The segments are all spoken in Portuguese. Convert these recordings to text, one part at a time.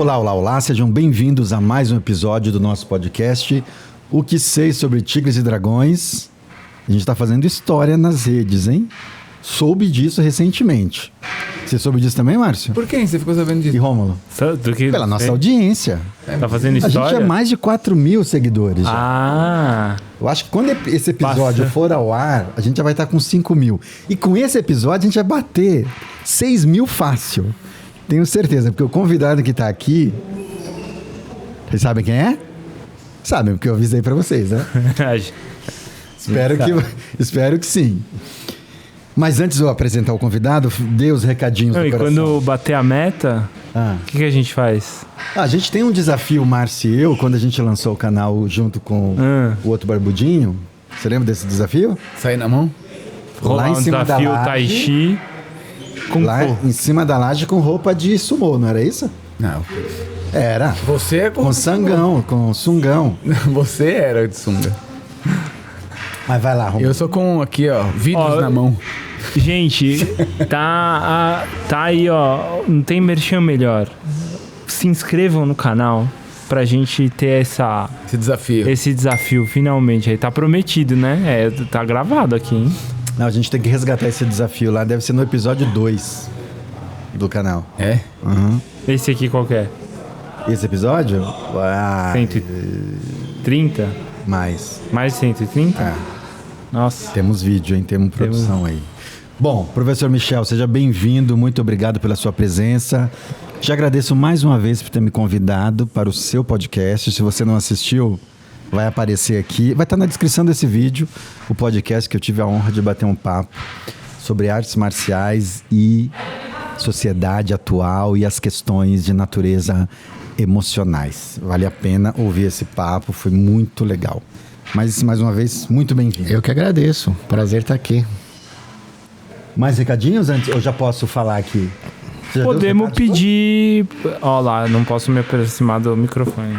Olá, olá, olá, sejam bem-vindos a mais um episódio do nosso podcast O que sei sobre Tigres e Dragões. A gente está fazendo história nas redes, hein? Soube disso recentemente. Você soube disso também, Márcio? Por quem você ficou sabendo disso? E Rômulo? Pela nossa audiência. Tá fazendo A história? gente é mais de 4 mil seguidores. Ah, Eu acho que quando esse episódio for ao ar, a gente já vai estar com 5 mil. E com esse episódio a gente vai bater 6 mil fácil. Tenho certeza, porque o convidado que está aqui... Vocês sabem quem é? Sabem, porque eu avisei para vocês, né? Espero que sim. Mas antes de eu apresentar o convidado, dê os recadinhos do e coração. quando bater a meta, o que a gente faz? A gente tem um desafio, Márcio e eu, quando a gente lançou o canal junto com o outro barbudinho. Você lembra desse desafio? Sair na mão? Lá em cima da desafio laje, Tai Chi com lá em cima da laje com roupa de sumô, não era isso? Não. Era. Você é Com sangão, com sungão. Você era de sunga. Mas vai lá, Romulo. Eu sou com aqui, ó, vidros na mão. Gente, tá aí, ó. Não tem merchan melhor. Se inscrevam no canal pra gente ter esse desafio finalmente. Aí tá prometido, né? Tá gravado aqui, hein? Não, a gente tem que resgatar esse desafio lá. Deve ser no episódio 2 do canal. É? Uhum. Esse aqui qual que é? Esse episódio? 130? Mais. Mais de 130? É. Nossa. Temos vídeo, hein? Temos produção aí. Bom, professor Michel, seja bem-vindo. Muito obrigado pela sua presença. Te agradeço mais uma vez por ter me convidado para o seu podcast. Se você não assistiu, vai aparecer aqui. Vai estar na descrição desse vídeo o podcast que eu tive a honra de bater um papo sobre artes marciais e sociedade atual e as questões de natureza emocionais. Vale a pena ouvir esse papo, foi muito legal. Mas, mais uma vez, muito bem-vindo. Eu que agradeço. Prazer estar aqui. Mais recadinhos antes? Eu já posso falar aqui? Podemos pedir... Ó lá, não posso me aproximar do microfone.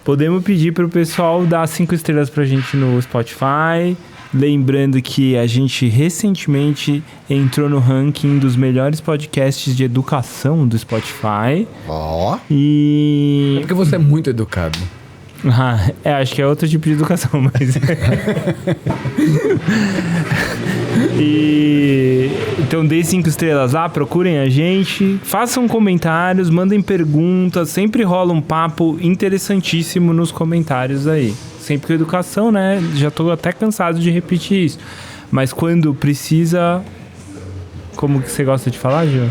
Podemos pedir pro pessoal dar 5 estrelas pra gente no Spotify. Lembrando que a gente recentemente entrou no ranking dos melhores podcasts de educação do Spotify. Ó. E... É porque você é muito educado. acho que é outro tipo de educação, mas... Então dê 5 estrelas lá, procurem a gente, façam comentários, mandem perguntas, sempre rola um papo interessantíssimo nos comentários aí. Sempre com educação, né? Já tô até cansado de repetir isso. Mas quando precisa... Como que você gosta de falar, Gil?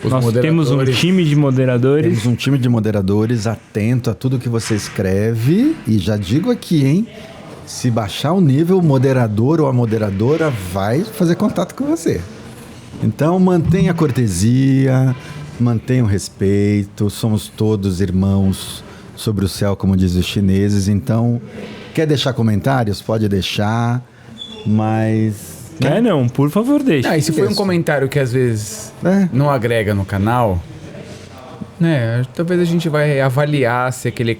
Nós temos um time de moderadores. Temos um time de moderadores atento a tudo que você escreve. E já digo aqui, hein? Se baixar o nível, o moderador ou a moderadora vai fazer contato com você. Então, mantenha a cortesia, mantenha o respeito. Somos todos irmãos sobre o céu, como dizem os chineses. Então, quer deixar comentários? Pode deixar, mas... Não, por favor, deixa. E se foi um comentário que às vezes não agrega no canal, né? Talvez a gente vai avaliar se aquele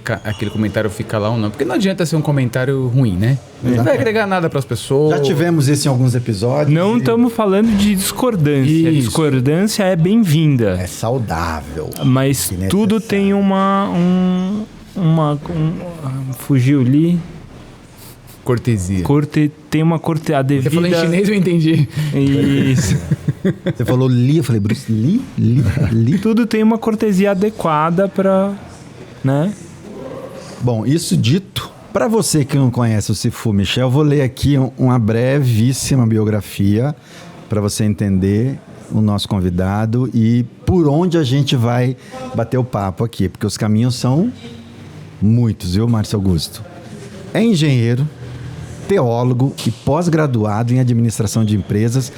comentário fica lá ou não. Porque não adianta ser um comentário ruim, né? Não vai agregar nada pras pessoas. Já tivemos isso em alguns episódios. Não estamos falando de discordância. Isso. Discordância é bem-vinda. É saudável. Mas tudo tem fugiu ali. Cortesia. Tem uma corte... A devida... Você falou em chinês, eu entendi. Isso. Você falou Lee, eu falei Bruce Lee? Lee? Tudo tem uma cortesia adequada pra... Né? Bom, isso dito, para você que não conhece o Sifu Michel, eu vou ler aqui uma brevíssima biografia para você entender o nosso convidado e por onde a gente vai bater o papo aqui, porque os caminhos são muitos, viu, Márcio Augusto? É engenheiro, teólogo e pós-graduado em administração de empresas,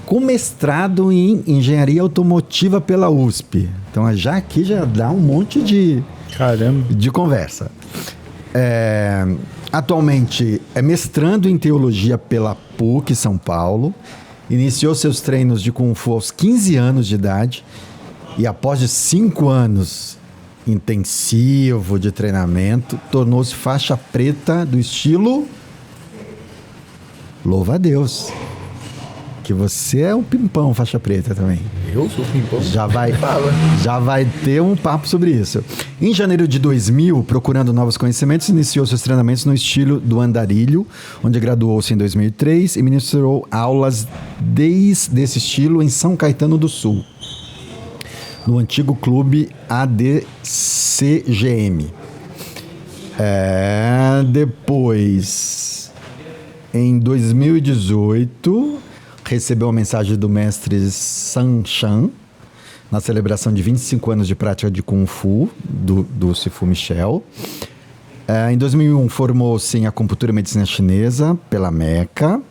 com mestrado em engenharia automotiva pela USP. Então já aqui já dá um monte de conversa. Atualmente é mestrando em teologia pela PUC São Paulo. Iniciou seus treinos de Kung Fu aos 15 anos de idade e após 5 anos intensivo de treinamento, tornou-se faixa preta do estilo louva a Deus. que você é um pimpão faixa preta também. Eu sou pimpão? Já vai ter um papo sobre isso. Em janeiro de 2000, procurando novos conhecimentos, iniciou seus treinamentos no estilo do andarilho, onde graduou-se em 2003 e ministrou aulas desse estilo em São Caetano do Sul, no antigo clube ADCGM. Depois, em 2018, recebeu uma mensagem do mestre San Chan na celebração de 25 anos de prática de Kung Fu do Sifu Michel. Em 2001, formou-se em acupuntura e medicina chinesa pela Meca.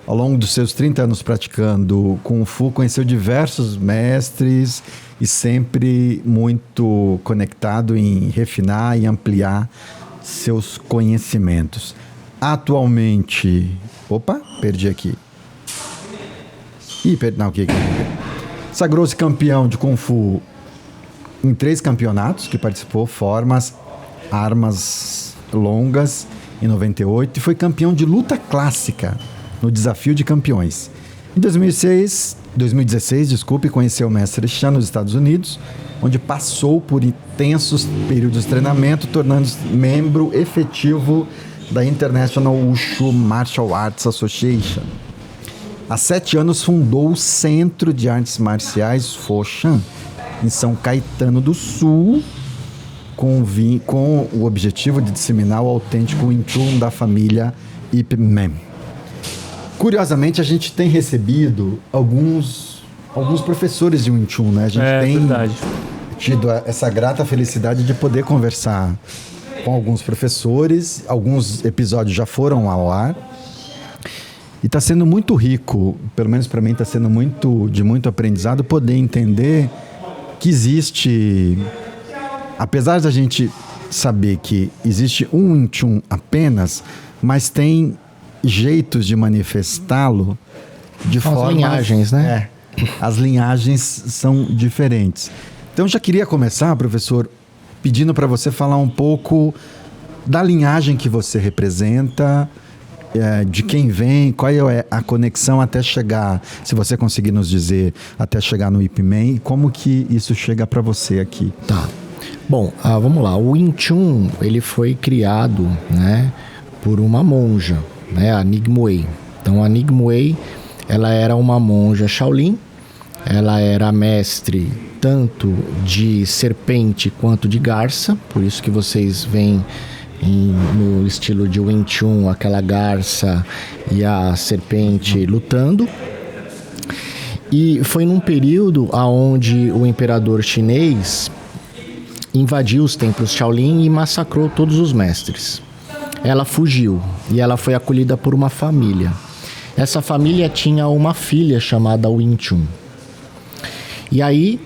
Ao longo dos seus 30 anos praticando Kung Fu, conheceu diversos mestres e sempre muito conectado em refinar e ampliar seus conhecimentos. Atualmente... Opa, perdi aqui. Sagrou-se campeão de Kung Fu em 3 campeonatos que participou, formas, armas longas, em 98, e foi campeão de luta clássica no Desafio de Campeões. Em 2016, conheceu o mestre Chan nos Estados Unidos, onde passou por intensos períodos de treinamento, tornando-se membro efetivo da International Wushu Martial Arts Association. Há 7 anos fundou o Centro de Artes Marciais Foshan, em São Caetano do Sul, com o objetivo de disseminar o autêntico Wing Chun da família Ip Man. Curiosamente, a gente tem recebido alguns professores de Wing Chun, né? A gente tem tido essa grata felicidade de poder conversar com alguns professores. Alguns episódios já foram ao ar. E está sendo muito rico, pelo menos para mim está sendo de muito aprendizado, poder entender que existe, apesar da gente saber que existe um Wing Chun apenas, mas tem jeitos de manifestá-lo de forma... As linhagens, né? As linhagens são diferentes. Então, eu já queria começar, professor, pedindo para você falar um pouco da linhagem que você representa, de quem vem, qual é a conexão até chegar, se você conseguir nos dizer, até chegar no Ip Man, e como que isso chega para você aqui. Tá. Bom, vamos lá. O Wing Chun, ele foi criado, né, por uma monja, né, a Ningmuei. Então, a Ningmuei, ela era uma monja Shaolin, ela era mestre tanto de serpente quanto de garça, por isso que vocês veem no estilo de Wing Chun, aquela garça e a serpente lutando. E foi num período onde o imperador chinês invadiu os templos Shaolin e massacrou todos os mestres. Ela fugiu e ela foi acolhida por uma família. Essa família tinha uma filha chamada Wing Chun. E aí,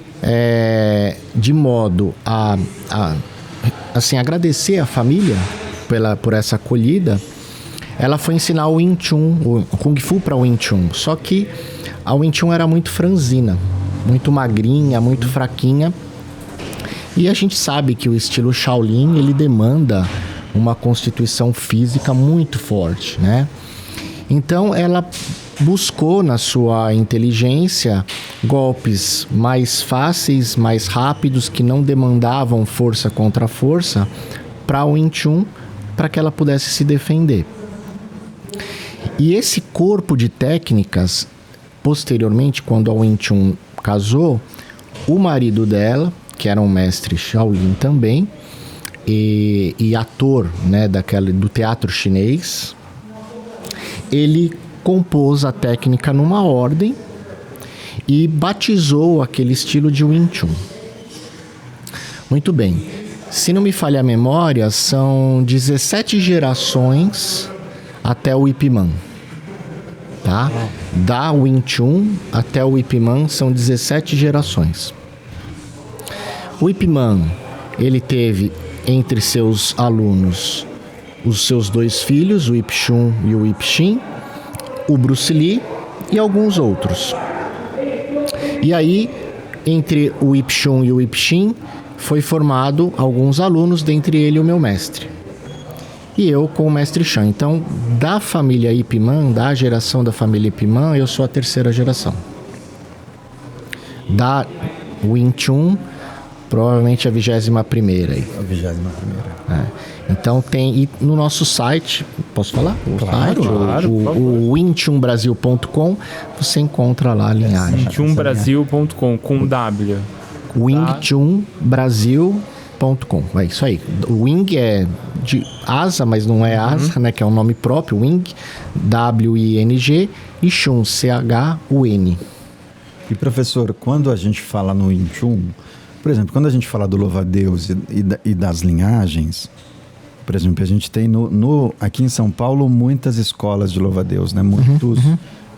de modo a agradecer a família por essa acolhida, ela foi ensinar o Wing Chun, o Kung Fu para o Wing Chun. Só que a Wing Chun era muito franzina, muito magrinha, muito fraquinha. E a gente sabe que o estilo Shaolin, ele demanda uma constituição física muito forte, né? Então ela buscou na sua inteligência golpes mais fáceis, mais rápidos, que não demandavam força contra força para o Wing Chun, para que ela pudesse se defender. E esse corpo de técnicas, posteriormente, quando a Wing Chun casou, o marido dela, que era um mestre Shaolin também, e ator, né, do teatro chinês, ele compôs a técnica numa ordem e batizou aquele estilo de Wing Chun. Muito bem. Se não me falha a memória, são 17 gerações até o Ip Man. Tá? Da Wing Chun até o Ip Man são 17 gerações. O Ip Man, ele teve entre seus alunos os seus 2 filhos, o Ip Chun e o Ip Shin, o Bruce Lee e alguns outros. E aí, entre o Ip Chun e o Ip Shin, foi formado alguns alunos, dentre eles o meu mestre. e eu com o mestre Shan. Então, da família Ip Man, da geração da família Ip Man, eu sou a terceira geração. Da Wing Chun, provavelmente a 21ª aí. A 21ª. Então tem, e no nosso site, posso falar? Claro, o wingchunbrasil.com, você encontra lá a linhagem. wingchunbrasil.com com W. wingchunbrasil.com. É isso aí. O Wing é de asa, mas não é asa, né? Que é um nome próprio, Wing, W-I-N-G, e Chun, C-H-U-N. E professor, quando a gente fala no Wing Chun, por exemplo, quando a gente fala do louva-a-Deus e das linhagens, por exemplo, a gente tem aqui em São Paulo muitas escolas de louva-a-Deus, né?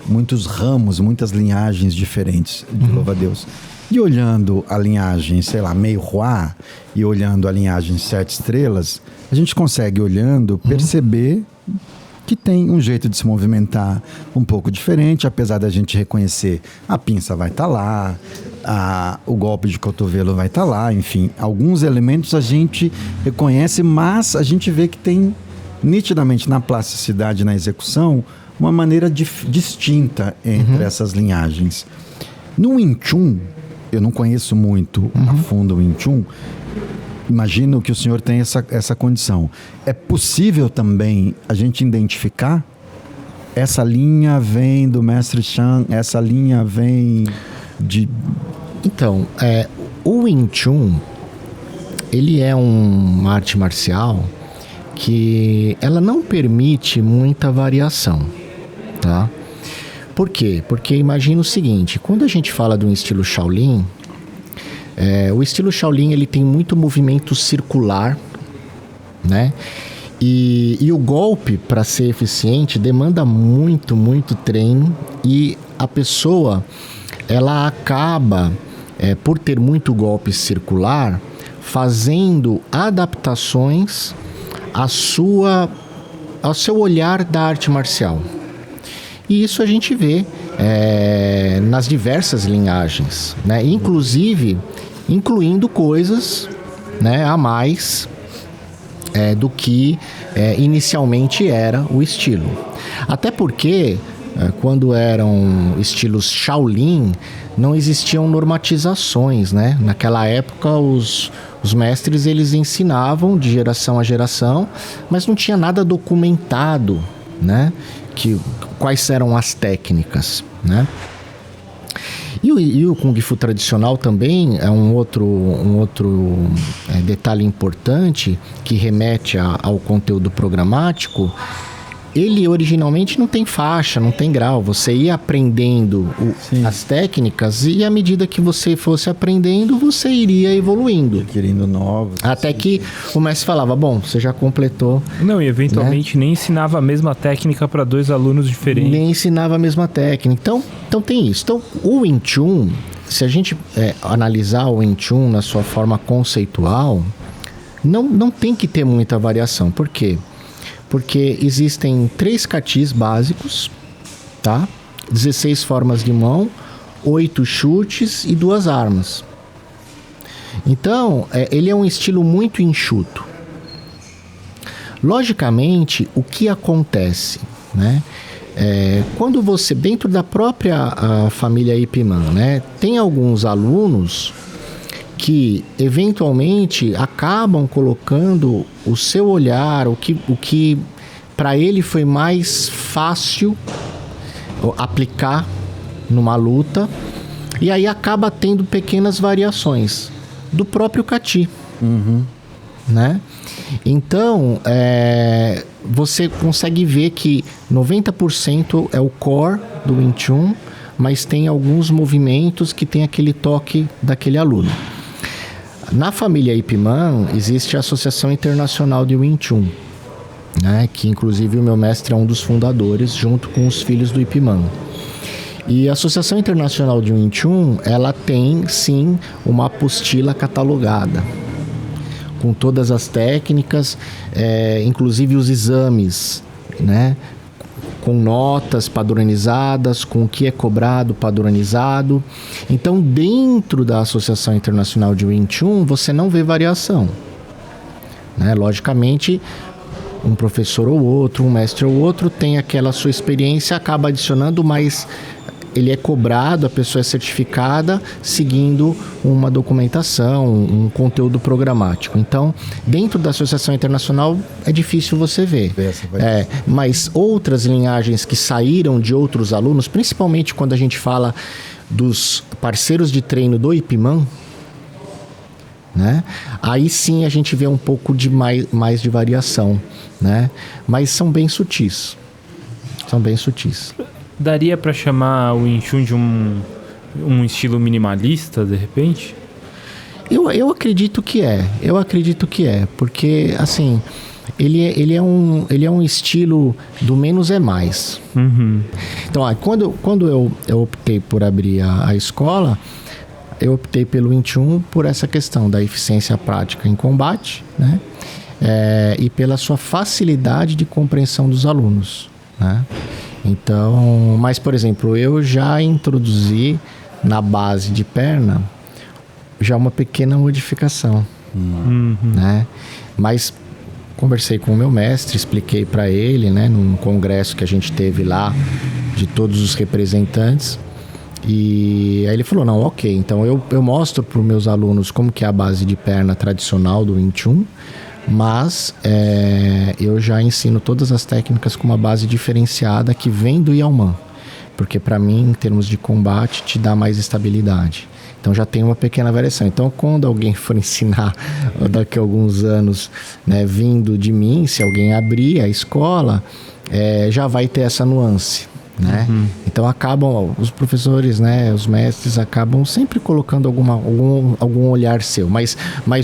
Muitos ramos, muitas linhagens diferentes de louva-a-Deus. E olhando a linhagem, sei lá, Mei Hua, e olhando a linhagem 7 estrelas, a gente consegue, olhando, perceber que tem um jeito de se movimentar um pouco diferente, apesar da gente reconhecer a pinça vai estar lá, o golpe de cotovelo vai estar lá, enfim, alguns elementos a gente reconhece, mas a gente vê que tem nitidamente na plasticidade, na execução, uma maneira distinta entre essas linhagens. No Wing Chun, eu não conheço muito a fundo o Wing Chun, imagino que o senhor tem essa condição. É possível também a gente identificar essa linha vem do mestre Shan, essa linha vem de... Então, o Wing Chun, ele é uma arte marcial que ela não permite muita variação, tá? Por quê? Porque imagina o seguinte, quando a gente fala de um estilo Shaolin, o estilo Shaolin ele tem muito movimento circular, né? E o golpe, para ser eficiente, demanda muito treino, e a pessoa ela acaba, por ter muito golpe circular, fazendo adaptações ao seu olhar da arte marcial. E isso a gente vê nas diversas linhagens, né? Incluindo coisas, né, a mais do que inicialmente era o estilo. Até porque, quando eram estilos Shaolin, não existiam normatizações, né? Naquela época, os mestres eles ensinavam de geração a geração, mas não tinha nada documentado, né? Quais eram as técnicas, né? E o Kung Fu tradicional também é um outro detalhe importante que remete ao conteúdo programático. Ele originalmente não tem faixa, não tem grau. Você ia aprendendo as técnicas, e à medida que você fosse aprendendo, você iria evoluindo. Adquirindo novos. Até que o mestre falava, bom, você já completou. Não, e eventualmente, né? Nem ensinava a mesma técnica para 2 alunos diferentes. Nem ensinava a mesma técnica. Então tem isso. Então o Wing Chun, se a gente analisar o Wing Chun na sua forma conceitual, não tem que ter muita variação. Por quê? Porque existem 3 katis básicos, tá? 16 formas de mão, 8 chutes e 2 armas. Então, ele é um estilo muito enxuto. Logicamente, o que acontece, né? Quando você, dentro da própria família Ip Man, né, tem alguns alunos que eventualmente acabam colocando o seu olhar, o que para ele foi mais fácil aplicar numa luta, e aí acaba tendo pequenas variações do próprio kati, né? Então, você consegue ver que 90% é o core do Wing Chun, mas tem alguns movimentos que tem aquele toque daquele aluno. Na família Ip Man, existe a Associação Internacional de Wing Chun, né? Que inclusive o meu mestre é um dos fundadores, junto com os filhos do Ip Man. E a Associação Internacional de Wing Chun, ela tem sim uma apostila catalogada, com todas as técnicas, inclusive os exames, né? Com notas padronizadas, com o que é cobrado padronizado. Então, dentro da Associação Internacional de Wing Chun, você não vê variação, né? Logicamente, um professor ou outro, um mestre ou outro, tem aquela sua experiência, acaba adicionando, mas ele é cobrado, a pessoa é certificada seguindo uma documentação, um conteúdo programático. Então, dentro da Associação Internacional é difícil você ver. Mas outras linhagens que saíram de outros alunos, principalmente quando a gente fala dos parceiros de treino do IPMAN, né? Aí sim a gente vê um pouco de mais de variação, né? Mas são bem sutis. Daria para chamar o Wing Chun de um estilo minimalista, de repente? Eu acredito que é. Porque, assim, ele é um estilo do menos é mais. Uhum. Então, quando eu optei por abrir a escola, eu optei pelo Wing Chun por essa questão da eficiência prática em combate, né? E pela sua facilidade de compreensão dos alunos, né? Então, mas, por exemplo, eu já introduzi na base de perna já uma pequena modificação, né? Mas conversei com o meu mestre, expliquei para ele, né, num congresso que a gente teve lá, de todos os representantes, e aí ele falou, não, ok, então eu mostro para os meus alunos como que é a base de perna tradicional do Wing Chun, mas eu já ensino todas as técnicas com uma base diferenciada que vem do Yalman, porque para mim, em termos de combate, te dá mais estabilidade. Então já tem uma pequena variação. Então, quando alguém for ensinar daqui a alguns anos, né, vindo de mim, se alguém abrir a escola, já vai ter essa nuance, né? Então os professores, né, os mestres acabam sempre colocando algum olhar seu, mas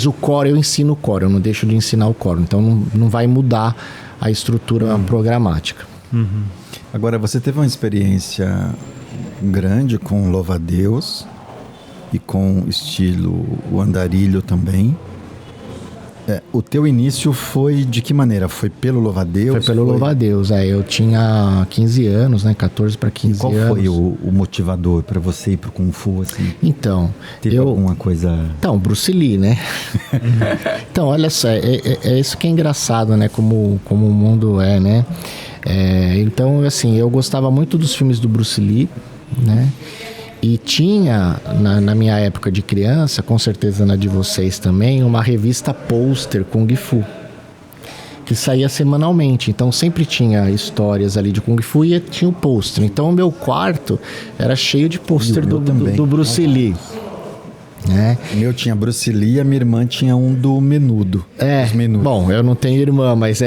o core, eu ensino o core, eu não deixo de ensinar o core, então não vai mudar a estrutura programática. Agora, você teve uma experiência grande com louva-a-Deus e com estilo o andarilho também. O teu início foi de que maneira? Foi pelo louva-a-Deus? Foi pelo louva-a-Deus, eu tinha 15 anos, né, 14 para 15 Qual anos. Qual foi o motivador para você ir pro Kung Fu, assim? Então, teve alguma coisa... Então, Bruce Lee, né? Então, olha só, é isso que é engraçado, né, como o mundo é, né? Então, assim, eu gostava muito dos filmes do Bruce Lee, né? E tinha, na minha época de criança, com certeza na de vocês também, uma revista pôster Kung Fu, que saía semanalmente. Então sempre tinha histórias ali de Kung Fu e tinha o pôster. Então o meu quarto era cheio de pôster do Bruce Lee. O meu tinha Bruce Lee e a minha irmã tinha um do Menudo. Bom, eu não tenho irmã, mas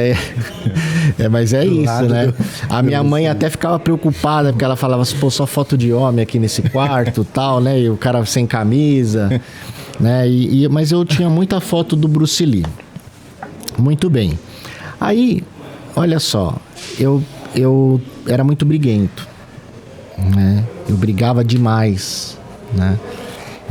mas é isso, né? A minha mãe até ficava preocupada, porque ela falava assim, pô, só foto de homem aqui nesse quarto, tal, né? E o cara sem camisa, né? Mas eu tinha muita foto do Bruce Lee. Muito bem. Aí, olha só, eu era muito briguento, né? Eu brigava demais, né?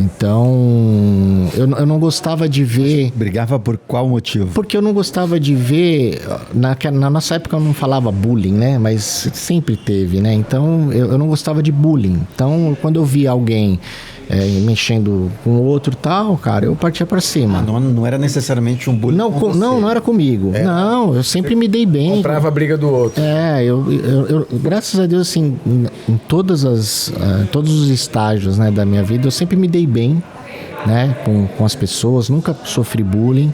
Então, eu não gostava de ver... Brigava por qual motivo? Porque eu não gostava de ver... Na nossa época eu não falava bullying, né? Mas sempre teve, né? Então, eu não gostava de bullying. Então, quando eu via alguém mexendo com o outro e tal, cara, eu partia pra cima. Não era necessariamente um bullying não era comigo. Não, eu sempre me dei bem. Comprava a briga do outro. Eu graças a Deus, assim, em todos os estágios, né, da minha vida, eu sempre me dei bem, né, com as pessoas, nunca sofri bullying.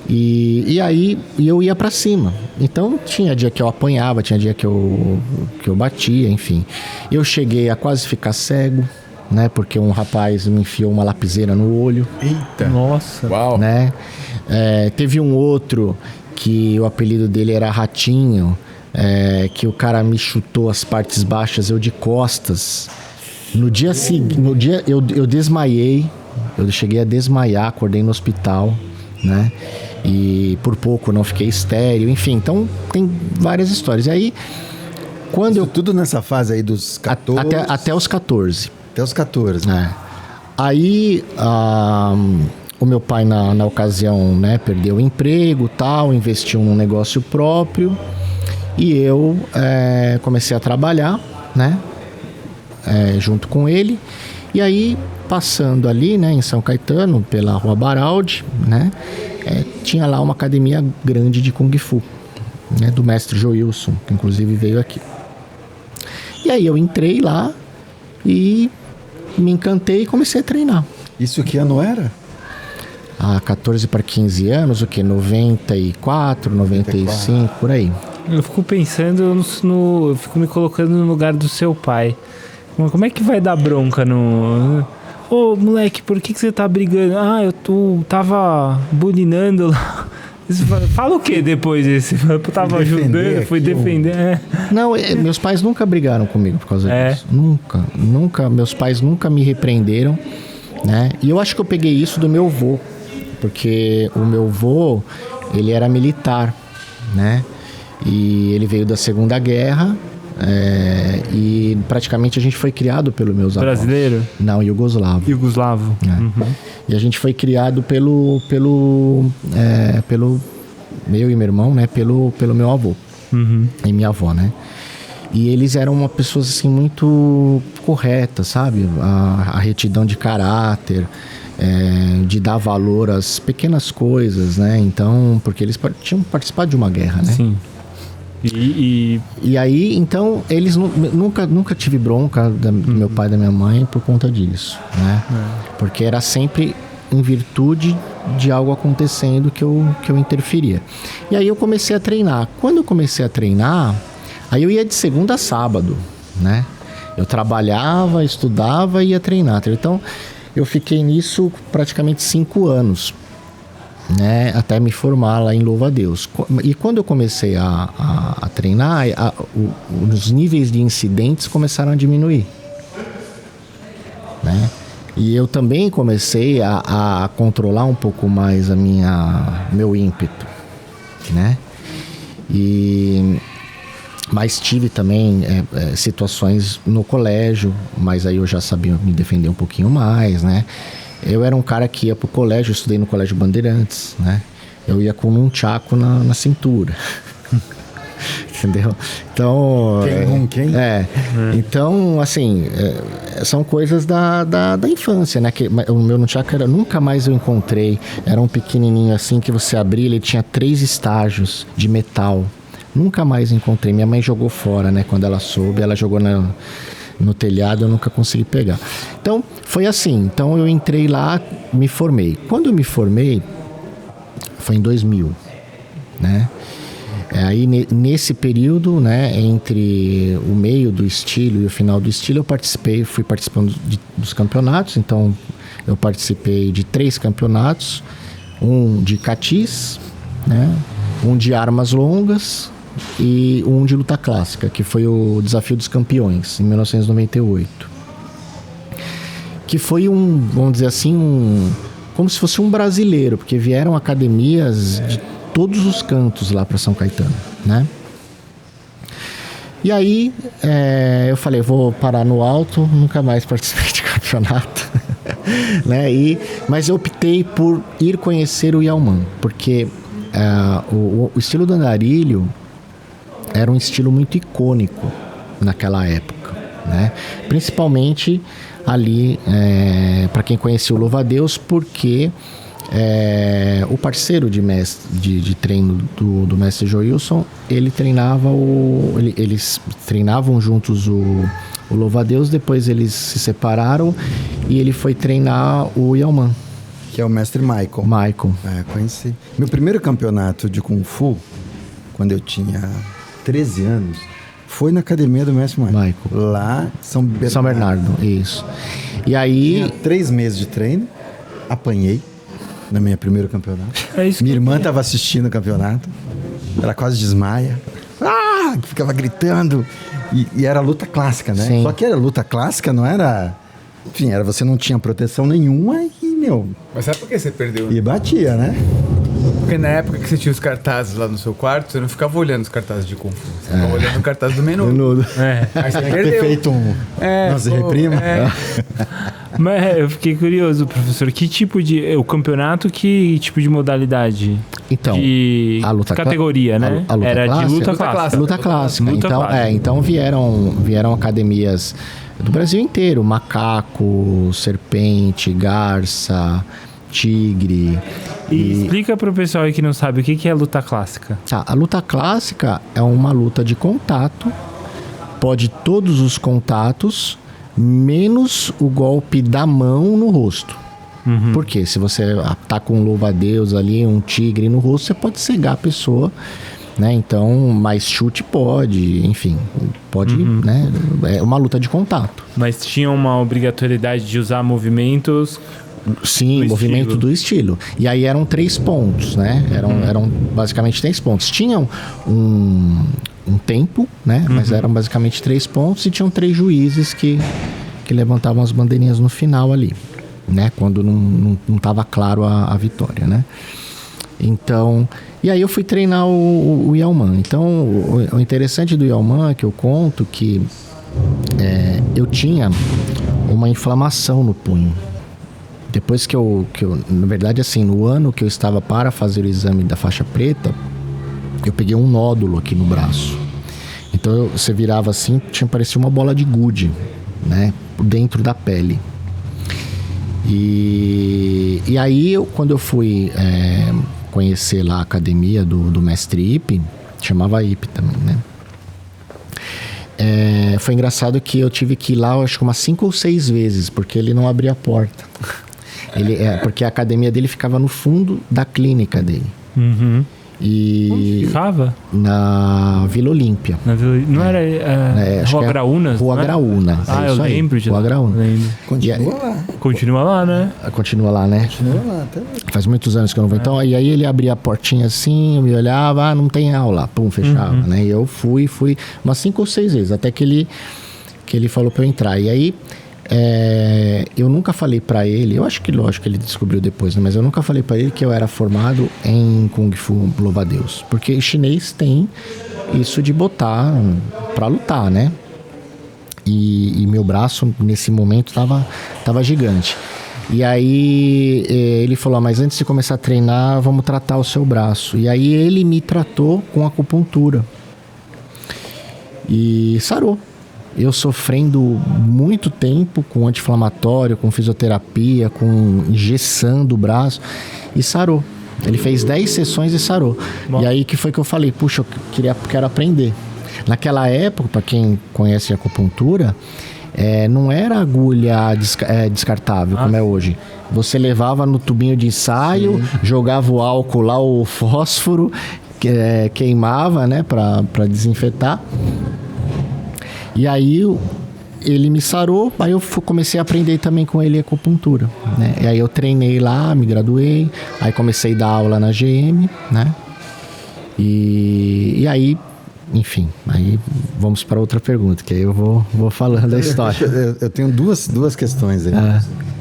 E aí eu ia pra cima. Então tinha dia que eu apanhava, tinha dia que eu batia, enfim. Eu cheguei a quase ficar cego, né? Porque um rapaz me enfiou uma lapiseira no olho. Eita! Nossa! Uau! Né? Teve um outro que o apelido dele era Ratinho, que o cara me chutou as partes baixas, eu de costas. No dia seguinte, eu desmaiei, eu cheguei a desmaiar, acordei no hospital, né? E por pouco não fiquei estéril, enfim, então tem várias histórias. E aí, quando tudo nessa fase aí dos 14? Até os 14. Até os 14. Aí, o meu pai, na ocasião, né, perdeu o emprego, tal, investiu num negócio próprio. E eu comecei a trabalhar, né, junto com ele. E aí, passando ali, né, em São Caetano, pela Rua Baraldi, né, tinha lá uma academia grande de Kung Fu, né, do mestre Joilson, que inclusive veio aqui. E aí eu entrei lá e me encantei e comecei a treinar. Isso que ano era? Há 14 para 15 anos, o que? 94, 95, por aí. Eu fico pensando eu fico me colocando no lugar do seu pai. Como é que vai dar bronca no... Ô, moleque, por que você tá brigando? Ah, eu tava bulinando lá. Fala o que depois desse? Eu tava ajudando, fui defender. Não, meus pais nunca brigaram comigo por causa disso. Nunca. Meus pais nunca me repreenderam, né? E eu acho que eu peguei isso do meu avô, porque o meu avô, ele era militar, né? E ele veio da Segunda Guerra, e praticamente a gente foi criado pelos meus avós. Brasileiro? Não, iugoslavo. Iugoslavo. Uhum. E a gente foi criado pelo meu e meu irmão, né? Pelo meu avô e minha avó, né? E eles eram uma pessoas assim muito corretas, sabe? A retidão de caráter, de dar valor às pequenas coisas, né? Então, porque eles tinham participado de uma guerra, né? Sim. E aí, então, eles nunca tive bronca do meu pai e da minha mãe por conta disso, né? Porque era sempre em virtude de algo acontecendo que eu interferia. E aí eu comecei a treinar. Quando eu comecei a treinar, aí eu ia de segunda a sábado, né? Eu trabalhava, estudava e ia treinar. Então, eu fiquei nisso praticamente 5 anos. Né, até me formar lá em Louva a Deus. E quando eu comecei a treinar, os níveis de incidentes começaram a diminuir, né? E eu também comecei a controlar um pouco mais meu ímpeto, né? Mas tive também situações no colégio, mas aí eu já sabia me defender um pouquinho mais, né? Eu era um cara que ia pro colégio, eu estudei no Colégio Bandeirantes, né? Eu ia com um tchaco na cintura. Entendeu? Então... Quem? Então, assim, são coisas da infância, né? O meu nunchaku nunca mais eu encontrei. Era um pequenininho assim que você abria, ele tinha 3 estágios de metal. Nunca mais encontrei. Minha mãe jogou fora, né? Quando ela soube, ela jogou no telhado, eu nunca consegui pegar. Então, foi assim. Então, eu entrei lá, me formei. Quando eu me formei, foi em 2000, né? Aí, nesse período, né, entre o meio do estilo e o final do estilo, eu fui participando dos campeonatos. Então, eu participei de 3 campeonatos. Um de catis, né? Um de armas longas e um de luta clássica, que foi o Desafio dos Campeões, em 1998. Que foi vamos dizer assim, como se fosse um brasileiro, porque vieram academias de todos os cantos lá para São Caetano, né? E aí, eu falei, vou parar no alto, nunca mais participei de campeonato, né? Mas eu optei por ir conhecer o Yalman, porque o estilo do andarilho era um estilo muito icônico naquela época, né? Principalmente ali, para quem conhecia o Louva a Deus, porque o parceiro de treino do mestre Joilson, eles treinavam juntos o Louva a Deus, depois eles se separaram e ele foi treinar o Yalman. Que é o mestre Michael. Conheci. Meu primeiro campeonato de Kung Fu, quando eu tinha 13 anos, foi na academia do mestre Michael. Lá em São Bernardo. Isso. E aí... Tinha 3 meses de treino, apanhei no meu primeiro campeonato. Minha irmã estava assistindo o campeonato, ela quase desmaia. Ficava gritando. E era luta clássica, né? Sim. Só que era luta clássica, não era... Enfim, você não tinha proteção nenhuma e, Mas sabe por que você perdeu? E batia, né? Porque na época que você tinha os cartazes lá no seu quarto, você não ficava olhando os cartazes de Kung Fu. Você ficava olhando o cartaz do Menudo. Aí você Tem que perdeu. ter feito não se reprima. Mas eu fiquei curioso, professor. Que tipo de... O campeonato, que tipo de modalidade? Então, a luta categoria, né? A luta era clássica? de luta clássica. Luta clássica. Luta Então, clássica. Então vieram academias do Brasil inteiro. Macaco, serpente, garça, tigre. E explica pro pessoal aí que não sabe o que é luta clássica. Tá, a luta clássica é uma luta de contato, pode todos os contatos, menos o golpe da mão no rosto. Por quê? Se você tá com um louva-a-Deus ali, um tigre no rosto, você pode cegar a pessoa, né? Então, mais chute pode, enfim, pode, né? É uma luta de contato. Mas tinha uma obrigatoriedade de usar movimentos... Sim, movimento do estilo. E aí eram 3 pontos, né? Eram basicamente 3 pontos. Tinham um tempo, né? Mas eram basicamente 3 pontos e tinham 3 juízes que levantavam as bandeirinhas no final ali, né? Quando não estava claro a vitória, né? Então, e aí eu fui treinar o Yalman. Então, o interessante do Yalman é que eu conto que eu tinha uma inflamação no punho. Depois que eu, na verdade, assim, no ano que eu estava para fazer o exame da faixa preta, eu peguei um nódulo aqui no braço. Então, você virava assim, parecia uma bola de gude, né? Dentro da pele. E aí, quando eu fui conhecer lá a academia do mestre Ipe, chamava Ipe também, né? Foi engraçado que eu tive que ir lá, eu acho que umas 5 ou 6 vezes, porque ele não abria a porta. Porque a academia dele ficava no fundo da clínica dele. E onde ficava? Na Vila Olímpia. Não era Rua Graúna? Rua Graúna. Eu lembro de Rua Graúna. Continua lá. Continua lá, né? Continua lá, né? Continua lá, até hoje. Faz muitos anos que eu não vou. Então, e aí ele abria a portinha assim, eu me olhava, não tem aula. Pum, fechava, né? E eu fui umas 5 ou 6 vezes, até que ele falou pra eu entrar. E aí, eu nunca falei pra ele, eu acho que lógico que ele descobriu depois, né? Mas eu nunca falei pra ele que eu era formado em Kung Fu, louva-a-Deus. Porque chinês tem isso de botar pra lutar, né? E meu braço, nesse momento, tava gigante. E aí ele falou, mas antes de começar a treinar, vamos tratar o seu braço. E aí ele me tratou com acupuntura. E sarou. Eu sofrendo muito tempo com anti-inflamatório, com fisioterapia, com engessando o braço, e sarou. Ele fez 10 sessões e sarou. Bom. E aí que foi que eu falei, puxa, eu quero aprender. Naquela época, para quem conhece a acupuntura, não era agulha descartável, como é hoje. Você levava no tubinho de ensaio, jogava o álcool lá, o fósforo, queimava, né, para desinfetar. E aí ele me sarou, aí eu comecei a aprender também com ele acupuntura, né? E aí eu treinei lá, me graduei, aí comecei a dar aula na GM, né? E aí, enfim, aí vamos para outra pergunta, que aí eu vou falando da história. Eu tenho duas questões aí.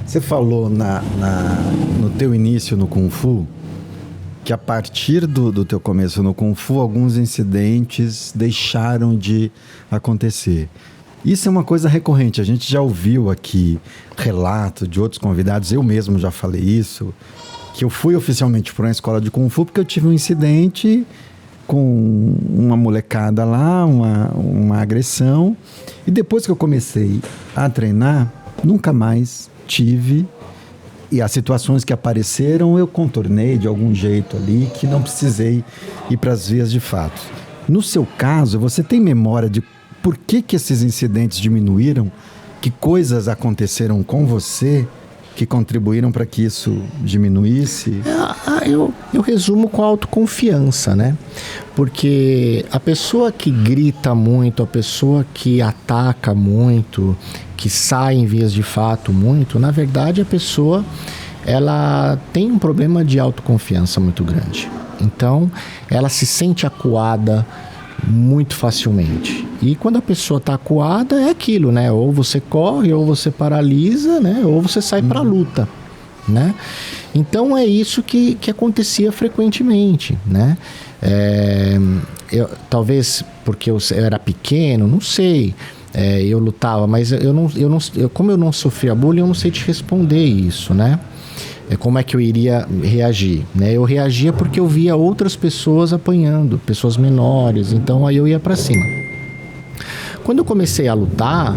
Você falou no teu início no Kung Fu, que a partir do teu começo no Kung Fu, alguns incidentes deixaram de acontecer. Isso é uma coisa recorrente, a gente já ouviu aqui relato de outros convidados, eu mesmo já falei isso, que eu fui oficialmente para uma escola de Kung Fu porque eu tive um incidente com uma molecada lá, uma agressão, e depois que eu comecei a treinar, nunca mais tive. E as situações que apareceram, eu contornei de algum jeito ali, que não precisei ir para as vias de fato. No seu caso, você tem memória de por que esses incidentes diminuíram? Que coisas aconteceram com você que contribuíram para que isso diminuísse? Eu resumo com a autoconfiança, né? Porque a pessoa que grita muito, a pessoa que ataca muito, que sai em vias de fato muito, na verdade a pessoa ela tem um problema de autoconfiança muito grande. Então ela se sente acuada muito facilmente. E quando a pessoa está acuada é aquilo, né? Ou você corre, ou você paralisa, né? Ou você sai para a luta, né? Então é isso que acontecia frequentemente, né? Talvez porque eu era pequeno, não sei. Eu lutava, mas como eu não sofria bullying, eu não sei te responder isso, né? Como é que eu iria reagir, né? Eu reagia porque eu via outras pessoas apanhando, pessoas menores, então aí eu ia para cima. Quando eu comecei a lutar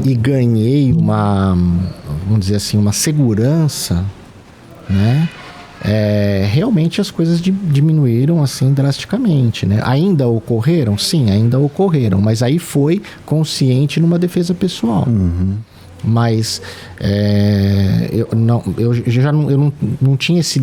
e ganhei vamos dizer assim, uma segurança, né? Realmente as coisas diminuíram assim drasticamente, né? Ainda ocorreram? Sim, ainda ocorreram, mas aí foi consciente numa defesa pessoal. Mas eu não tinha esse,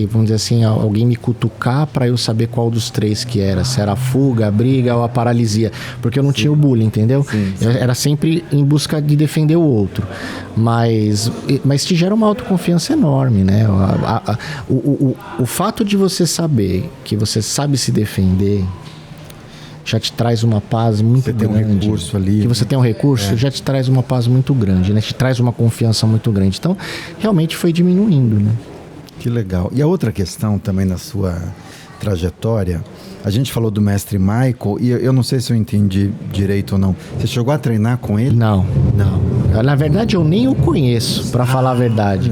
vamos dizer assim, alguém me cutucar para eu saber qual dos três que era, se era a fuga, a briga ou a paralisia, porque eu não tinha o bullying, entendeu? Eu era sempre em busca de defender o outro, mas te gera uma autoconfiança enorme, né? O fato de você saber que você sabe se defender já te traz uma paz muito grande. Você tem um recurso ali. Que você tem um recurso, já te traz uma paz muito grande, né? Te traz uma confiança muito grande. Então, realmente foi diminuindo, né? Que legal. E a outra questão também na sua trajetória, a gente falou do mestre Michael, e eu não sei se eu entendi direito ou não. Você chegou a treinar com ele? Não. Na verdade, eu nem o conheço, para falar a verdade.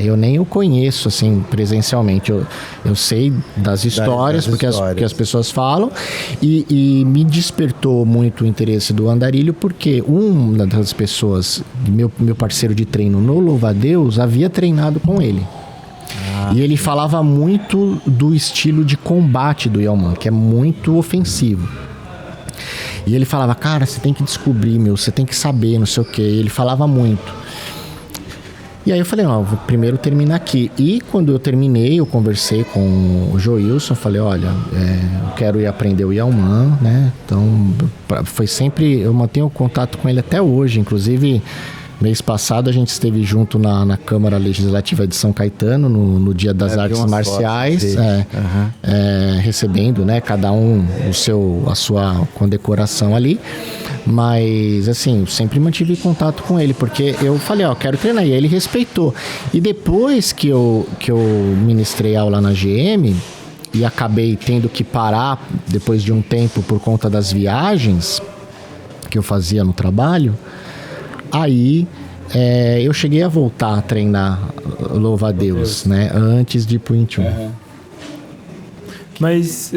Eu nem o conheço, assim, presencialmente. Eu sei das histórias, porque as pessoas falam, e me despertou muito o interesse do andarilho, porque uma das pessoas, meu parceiro de treino no Louva-a-Deus, havia treinado com ele. E ele falava muito do estilo de combate do Yaoman, que é muito ofensivo. E ele falava, cara, você tem que descobrir, você tem que saber, não sei o quê. Ele falava muito. E aí eu falei, não, vou primeiro terminar aqui. E quando eu terminei, eu conversei com o Joilson, falei, olha, eu quero ir aprender o Yaoman, né? Então, foi sempre, eu mantenho contato com ele até hoje, inclusive... Mês passado a gente esteve junto na Câmara Legislativa de São Caetano, no Dia das Artes Marciais, recebendo, né, cada um a sua condecoração ali. Mas, assim, sempre mantive contato com ele, porque eu falei, quero treinar, e ele respeitou. E depois que eu ministrei aula na GM, e acabei tendo que parar depois de um tempo por conta das viagens que eu fazia no trabalho, aí eu cheguei a voltar a treinar Louva-a-Deus, né? Antes de ir pro Inchun. Mas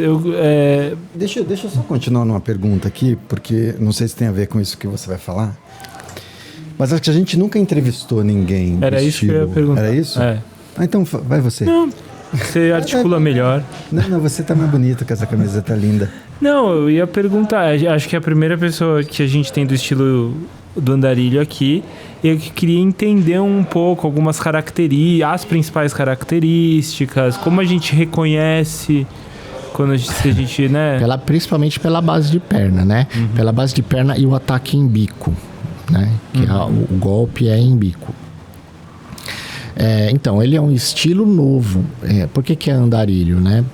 Deixa eu só continuar numa pergunta aqui, porque não sei se tem a ver com isso que você vai falar. Mas acho que a gente nunca entrevistou ninguém. Era isso que eu ia perguntar. Era isso? Então vai você. Não, você articula melhor. Não, você tá mais bonita com essa camiseta linda. Não, eu ia perguntar. Acho que a primeira pessoa que a gente tem do estilo do andarilho aqui, eu queria entender um pouco algumas características, as principais características, como a gente reconhece quando a gente, né? Principalmente pela base de perna, né? Pela base de perna e o ataque em bico, né? Que o golpe é em bico. Então, ele é um estilo novo. Por que é andarilho, né?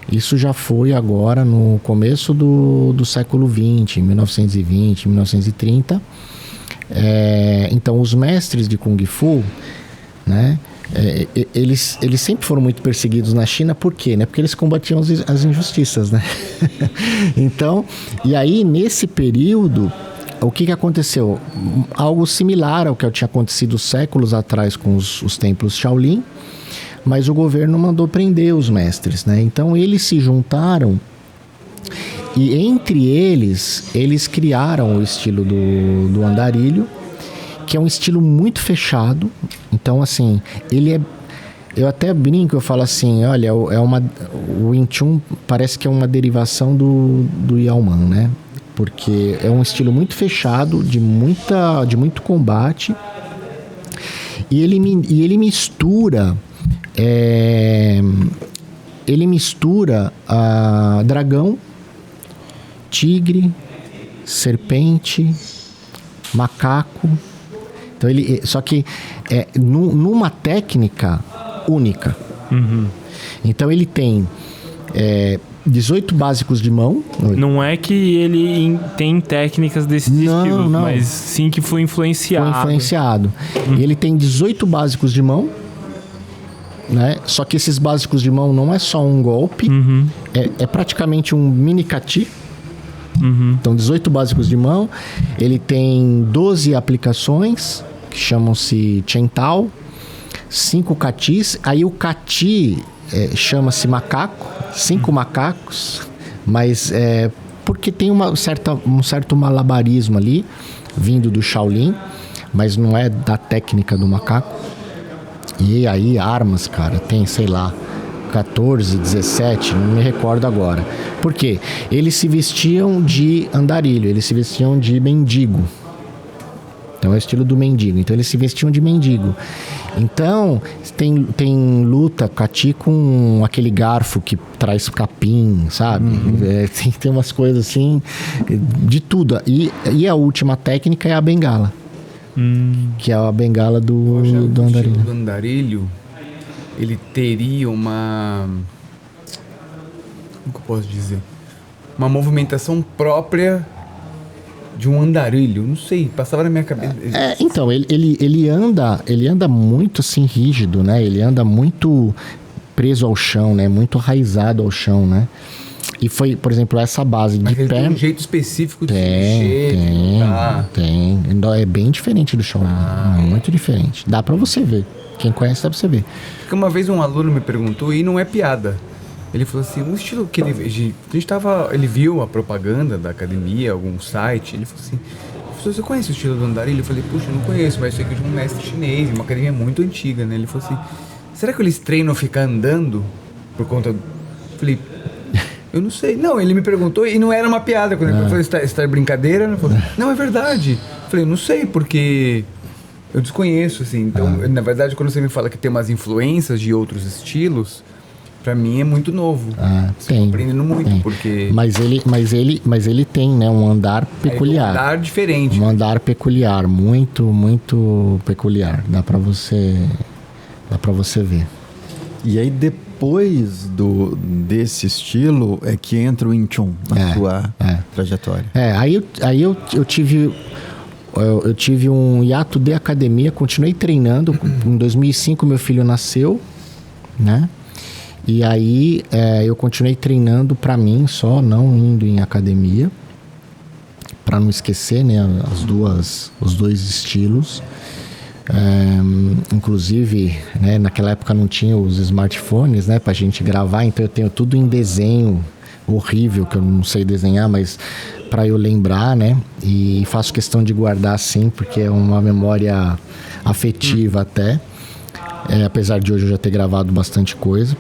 Isso já foi agora no começo do século XX, 1920, 1930. Então, os mestres de Kung Fu, né, eles sempre foram muito perseguidos na China. Por quê? Né? Porque eles combatiam as injustiças, né? Então, e aí, nesse período, o que aconteceu? Algo similar ao que tinha acontecido séculos atrás com os templos Shaolin, mas o governo mandou prender os mestres, né? Então, eles se juntaram e entre eles criaram o estilo do andarilho, que é um estilo muito fechado. Então, assim, eu até brinco, eu falo assim, olha, o Wing Chun parece que é uma derivação do Yaoman, né? Porque é um estilo muito fechado, de muito combate, e ele mistura dragão, tigre, serpente, macaco. Então só que numa técnica única. Então ele tem 18 básicos de mão. Não é que ele tem técnicas desse estilo, mas sim que foi influenciado. E ele tem 18 básicos de mão, né? Só que esses básicos de mão não é só um golpe, é praticamente um mini kati. Então, 18 básicos de mão. Ele tem 12 aplicações, que chamam-se Chen Tao, 5 katis. Aí o kati chama-se macaco, 5 macacos, mas porque tem um certo malabarismo ali, vindo do Shaolin, mas não é da técnica do macaco. E aí armas, cara, tem, sei lá, 14, 17, não me recordo agora. Por quê? Eles se vestiam de andarilho, eles se vestiam de mendigo. Então é o estilo do mendigo. Então eles se vestiam de mendigo. Então tem luta cati com aquele garfo que traz capim, sabe? Tem umas coisas assim, de tudo. E a última técnica é a bengala. Que é a bengala do andarilho. O do andarilho, ele teria uma... Como que eu posso dizer? Uma movimentação própria de um andarilho. Não sei, passava na minha cabeça. Então, ele anda muito assim, rígido, né? Ele anda muito preso ao chão, né? Muito arraizado ao chão, né? E foi, por exemplo, essa base de pé... Tem um jeito específico de se mexer. Tem. É bem diferente do chão. Muito diferente. Dá pra você ver. Quem conhece dá pra você ver. Porque uma vez um aluno me perguntou, e não é piada. Ele falou assim, o estilo que ele viu a propaganda da academia, algum site, ele falou assim, você conhece o estilo do andarilho? Eu falei, puxa, eu não conheço, mas isso aqui é de um mestre chinês, uma academia muito antiga, né? Ele falou assim, será que eles treinam ficar andando por conta... Eu falei, eu não sei. Não, ele me perguntou e não era uma piada. Quando ele falou, está brincadeira? Ele falou, não, é verdade. Eu falei, eu não sei, porque eu desconheço, assim. Então, na verdade, quando você me fala que tem umas influências de outros estilos... Pra mim é muito novo. Tem. Aprendendo muito, tem. porque... Mas ele tem, né, um andar peculiar. Um andar diferente. Um andar peculiar, muito, muito peculiar. Dá pra você ver. E aí depois desse estilo é que entra o Wing Chun na sua trajetória. Aí eu tive um hiato de academia, continuei treinando. Em 2005 meu filho nasceu, né? E aí eu continuei treinando pra mim só, não indo em academia, pra não esquecer, né, os dois estilos. Inclusive, né, naquela época não tinha os smartphones, né, pra gente gravar, então eu tenho tudo em desenho horrível, que eu não sei desenhar, mas pra eu lembrar, né, e faço questão de guardar assim, porque é uma memória afetiva até, apesar de hoje eu já ter gravado bastante coisa.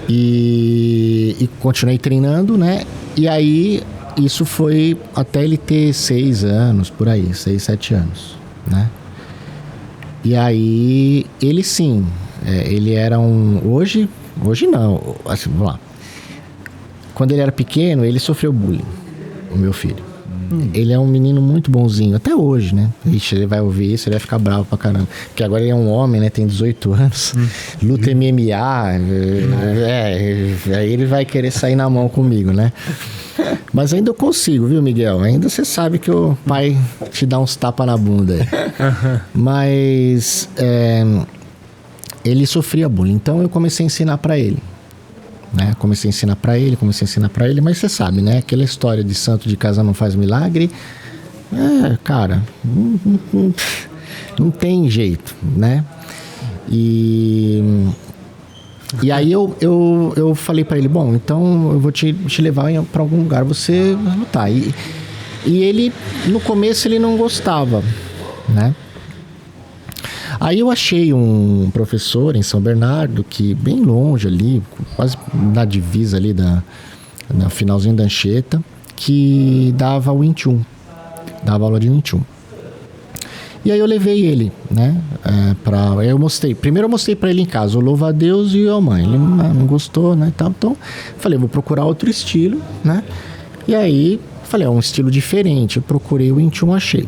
E continuei treinando, né? E aí, isso foi até ele ter 6 anos, por aí, 6, 7 anos, né? E aí, ele sim, ele era hoje não, assim, vamos lá. Quando ele era pequeno, ele sofreu bullying, o meu filho. Ele é um menino muito bonzinho, até hoje, né? Ixi, ele vai ouvir isso, ele vai ficar bravo pra caramba. Porque agora ele é um homem, né? Tem 18 anos, luta MMA, aí ele vai querer sair na mão comigo, né? Mas ainda eu consigo, viu, Miguel? Ainda você sabe que o pai te dá uns tapas na bunda aí. Mas ele sofria bullying, então eu comecei a ensinar pra ele. Né? Comecei a ensinar pra ele, mas você sabe, né? Aquela história de santo de casa não faz milagre. Cara, não tem jeito, né? E aí eu falei pra ele, bom, então eu vou te levar pra algum lugar, você vai lutar. E ele, no começo, ele não gostava, né? Aí eu achei um professor em São Bernardo, que bem longe ali, quase na divisa ali na finalzinho da Anchieta, que dava Wing Chun, dava aula de Wing Chun. E aí eu levei ele, né, primeiro eu mostrei pra ele em casa, o louva a Deus e a mãe. Ele não gostou, né, tal. Então falei, vou procurar outro estilo, né, e aí falei, um estilo diferente. Eu procurei o Wing Chun, achei.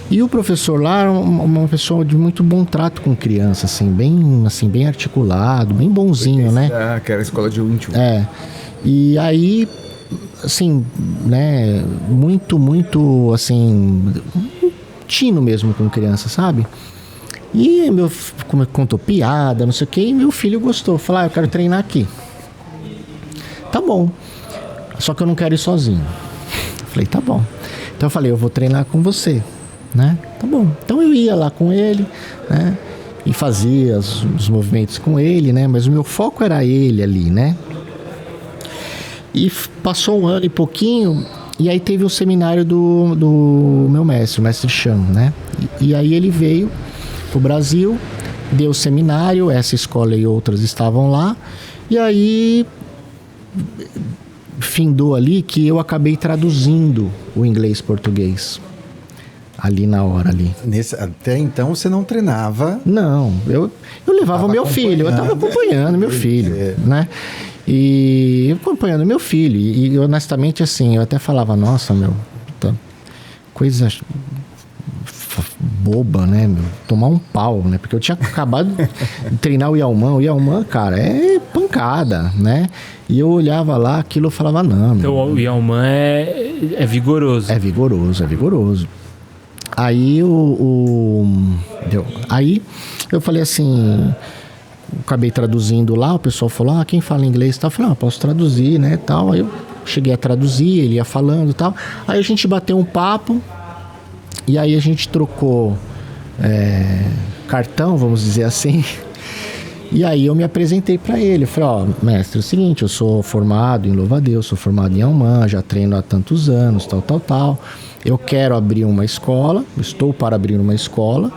E o professor lá era uma pessoa de muito bom trato com criança, assim, bem articulado, bem bonzinho, né? Que era a escola de Wing Chun. E aí, assim, né, muito, muito, assim, tino mesmo com criança, sabe? E contou piada, não sei o quê, e meu filho gostou. Falou, eu quero treinar aqui. Tá bom. Só que eu não quero ir sozinho. Falei, tá bom. Então eu falei, eu vou treinar com você. Né? Tá bom. Então eu ia lá com ele, né? E fazia os movimentos com ele, né? Mas o meu foco era ele ali, né? E passou 1 ano e pouquinho, e aí teve um seminário do meu mestre, o mestre Chan, né? E aí ele veio pro Brasil, deu seminário, essa escola e outras estavam lá, e aí findou ali que eu acabei traduzindo o inglês-português ali na hora ali. Até então você não treinava? Não, eu levava meu filho, eu estava acompanhando meu filho, né? E acompanhando meu filho, e honestamente assim, eu até falava, nossa, meu, coisa boba, né, meu? Tomar um pau, né? Porque eu tinha acabado de treinar o Yalman, cara, é pancada, né? E eu olhava lá, aquilo eu falava, não. Então o Yalman é vigoroso. É vigoroso. Aí aí eu falei assim, acabei traduzindo lá, o pessoal falou, quem fala inglês e tal, eu falei, posso traduzir, né, tal. Aí eu cheguei a traduzir, ele ia falando e tal. Aí a gente bateu um papo, e aí a gente trocou cartão, vamos dizer assim. E aí eu me apresentei para ele, eu falei, mestre, é o seguinte, eu sou formado em louva-a-Deus, sou formado em Yalman, já treino há tantos anos, tal. Eu quero abrir uma escola, estou para abrir uma escola,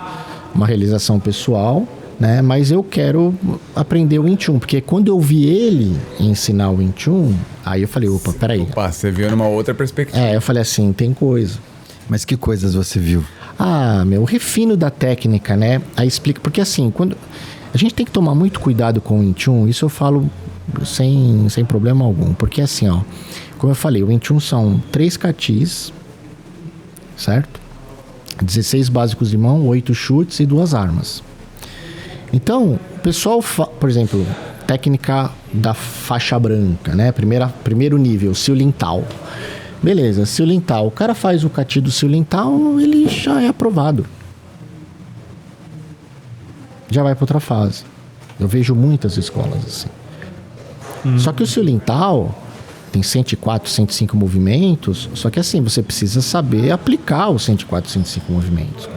uma realização pessoal, né? Mas eu quero aprender o Wing Chun, porque quando eu vi ele ensinar o Wing Chun, aí eu falei, peraí. Você viu numa outra perspectiva. Eu falei assim, tem coisa. Mas que coisas você viu? O refino da técnica, né? Aí explica, porque assim, quando a gente tem que tomar muito cuidado com o Wing Chun, isso eu falo sem problema algum, porque assim, como eu falei, o Wing Chun são 3 katis, certo? 16 básicos de mão, 8 chutes e 2 armas. Então, o pessoal, por exemplo, técnica da faixa branca, né? Primeiro nível, Siu Lin Tao. Beleza, Siu Lin Tao. O cara faz o kati do Siu Lin Tao, ele já é aprovado. Já vai para outra fase. Eu vejo muitas escolas assim. Só que o Siu Lin Tao tem 104, 105 movimentos, só que assim, você precisa saber aplicar os 104, 105 movimentos.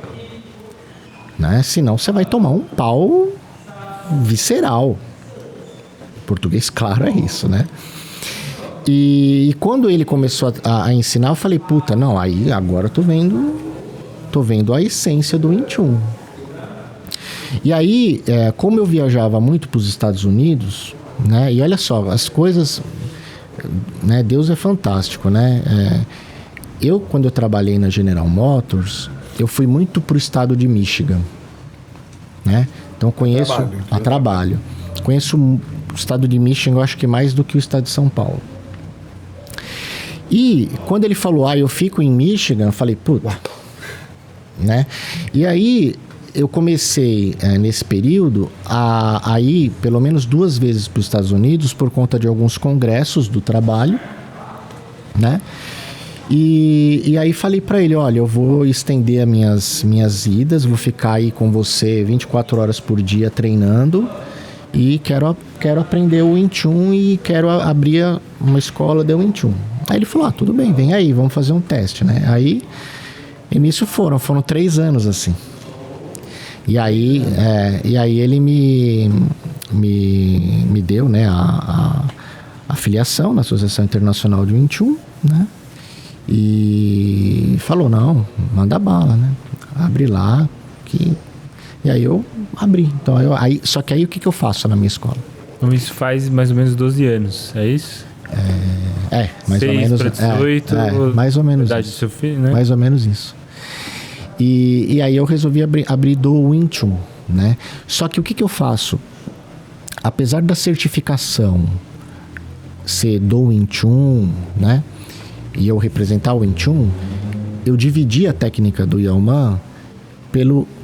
Né? Senão você vai tomar um pau visceral. Em português, claro, é isso, né? E quando ele começou a ensinar, eu falei, aí agora eu tô vendo a essência do Wing Chun. E aí, como eu viajava muito para os Estados Unidos, né? E olha só, as coisas, né? Deus é fantástico, né? Quando eu trabalhei na General Motors, eu fui muito pro estado de Michigan, né? Então conheço a trabalho. Conheço o estado de Michigan, eu acho que mais do que o estado de São Paulo. E quando ele falou, eu fico em Michigan, eu falei, né? E aí eu comecei nesse período a ir pelo menos 2 vezes para os Estados Unidos por conta de alguns congressos do trabalho, né? E aí falei para ele, olha, eu vou estender as minhas idas, vou ficar aí com você 24 horas por dia treinando e quero aprender o Wing Chun e quero abrir uma escola de Wing Chun. Aí ele falou, tudo bem, vem aí, vamos fazer um teste, né? Aí, e nisso foram 3 anos assim. E aí ele me deu, né, a filiação na Associação Internacional de Wing Chun, né? E falou, não, manda bala, né? Abre lá. E aí eu abri. Então, só que aí o que eu faço na minha escola? Então isso faz mais ou menos 12 anos, é isso? Mais 6 ou menos. Para 18, mais ou menos idade isso. Do seu filho, né? Mais ou menos isso. E aí eu resolvi abrir do Wing Chun, né? Só que o que eu faço? Apesar da certificação ser do Wing Chun, né? E eu representar o Wing Chun, eu dividi a técnica do Yalman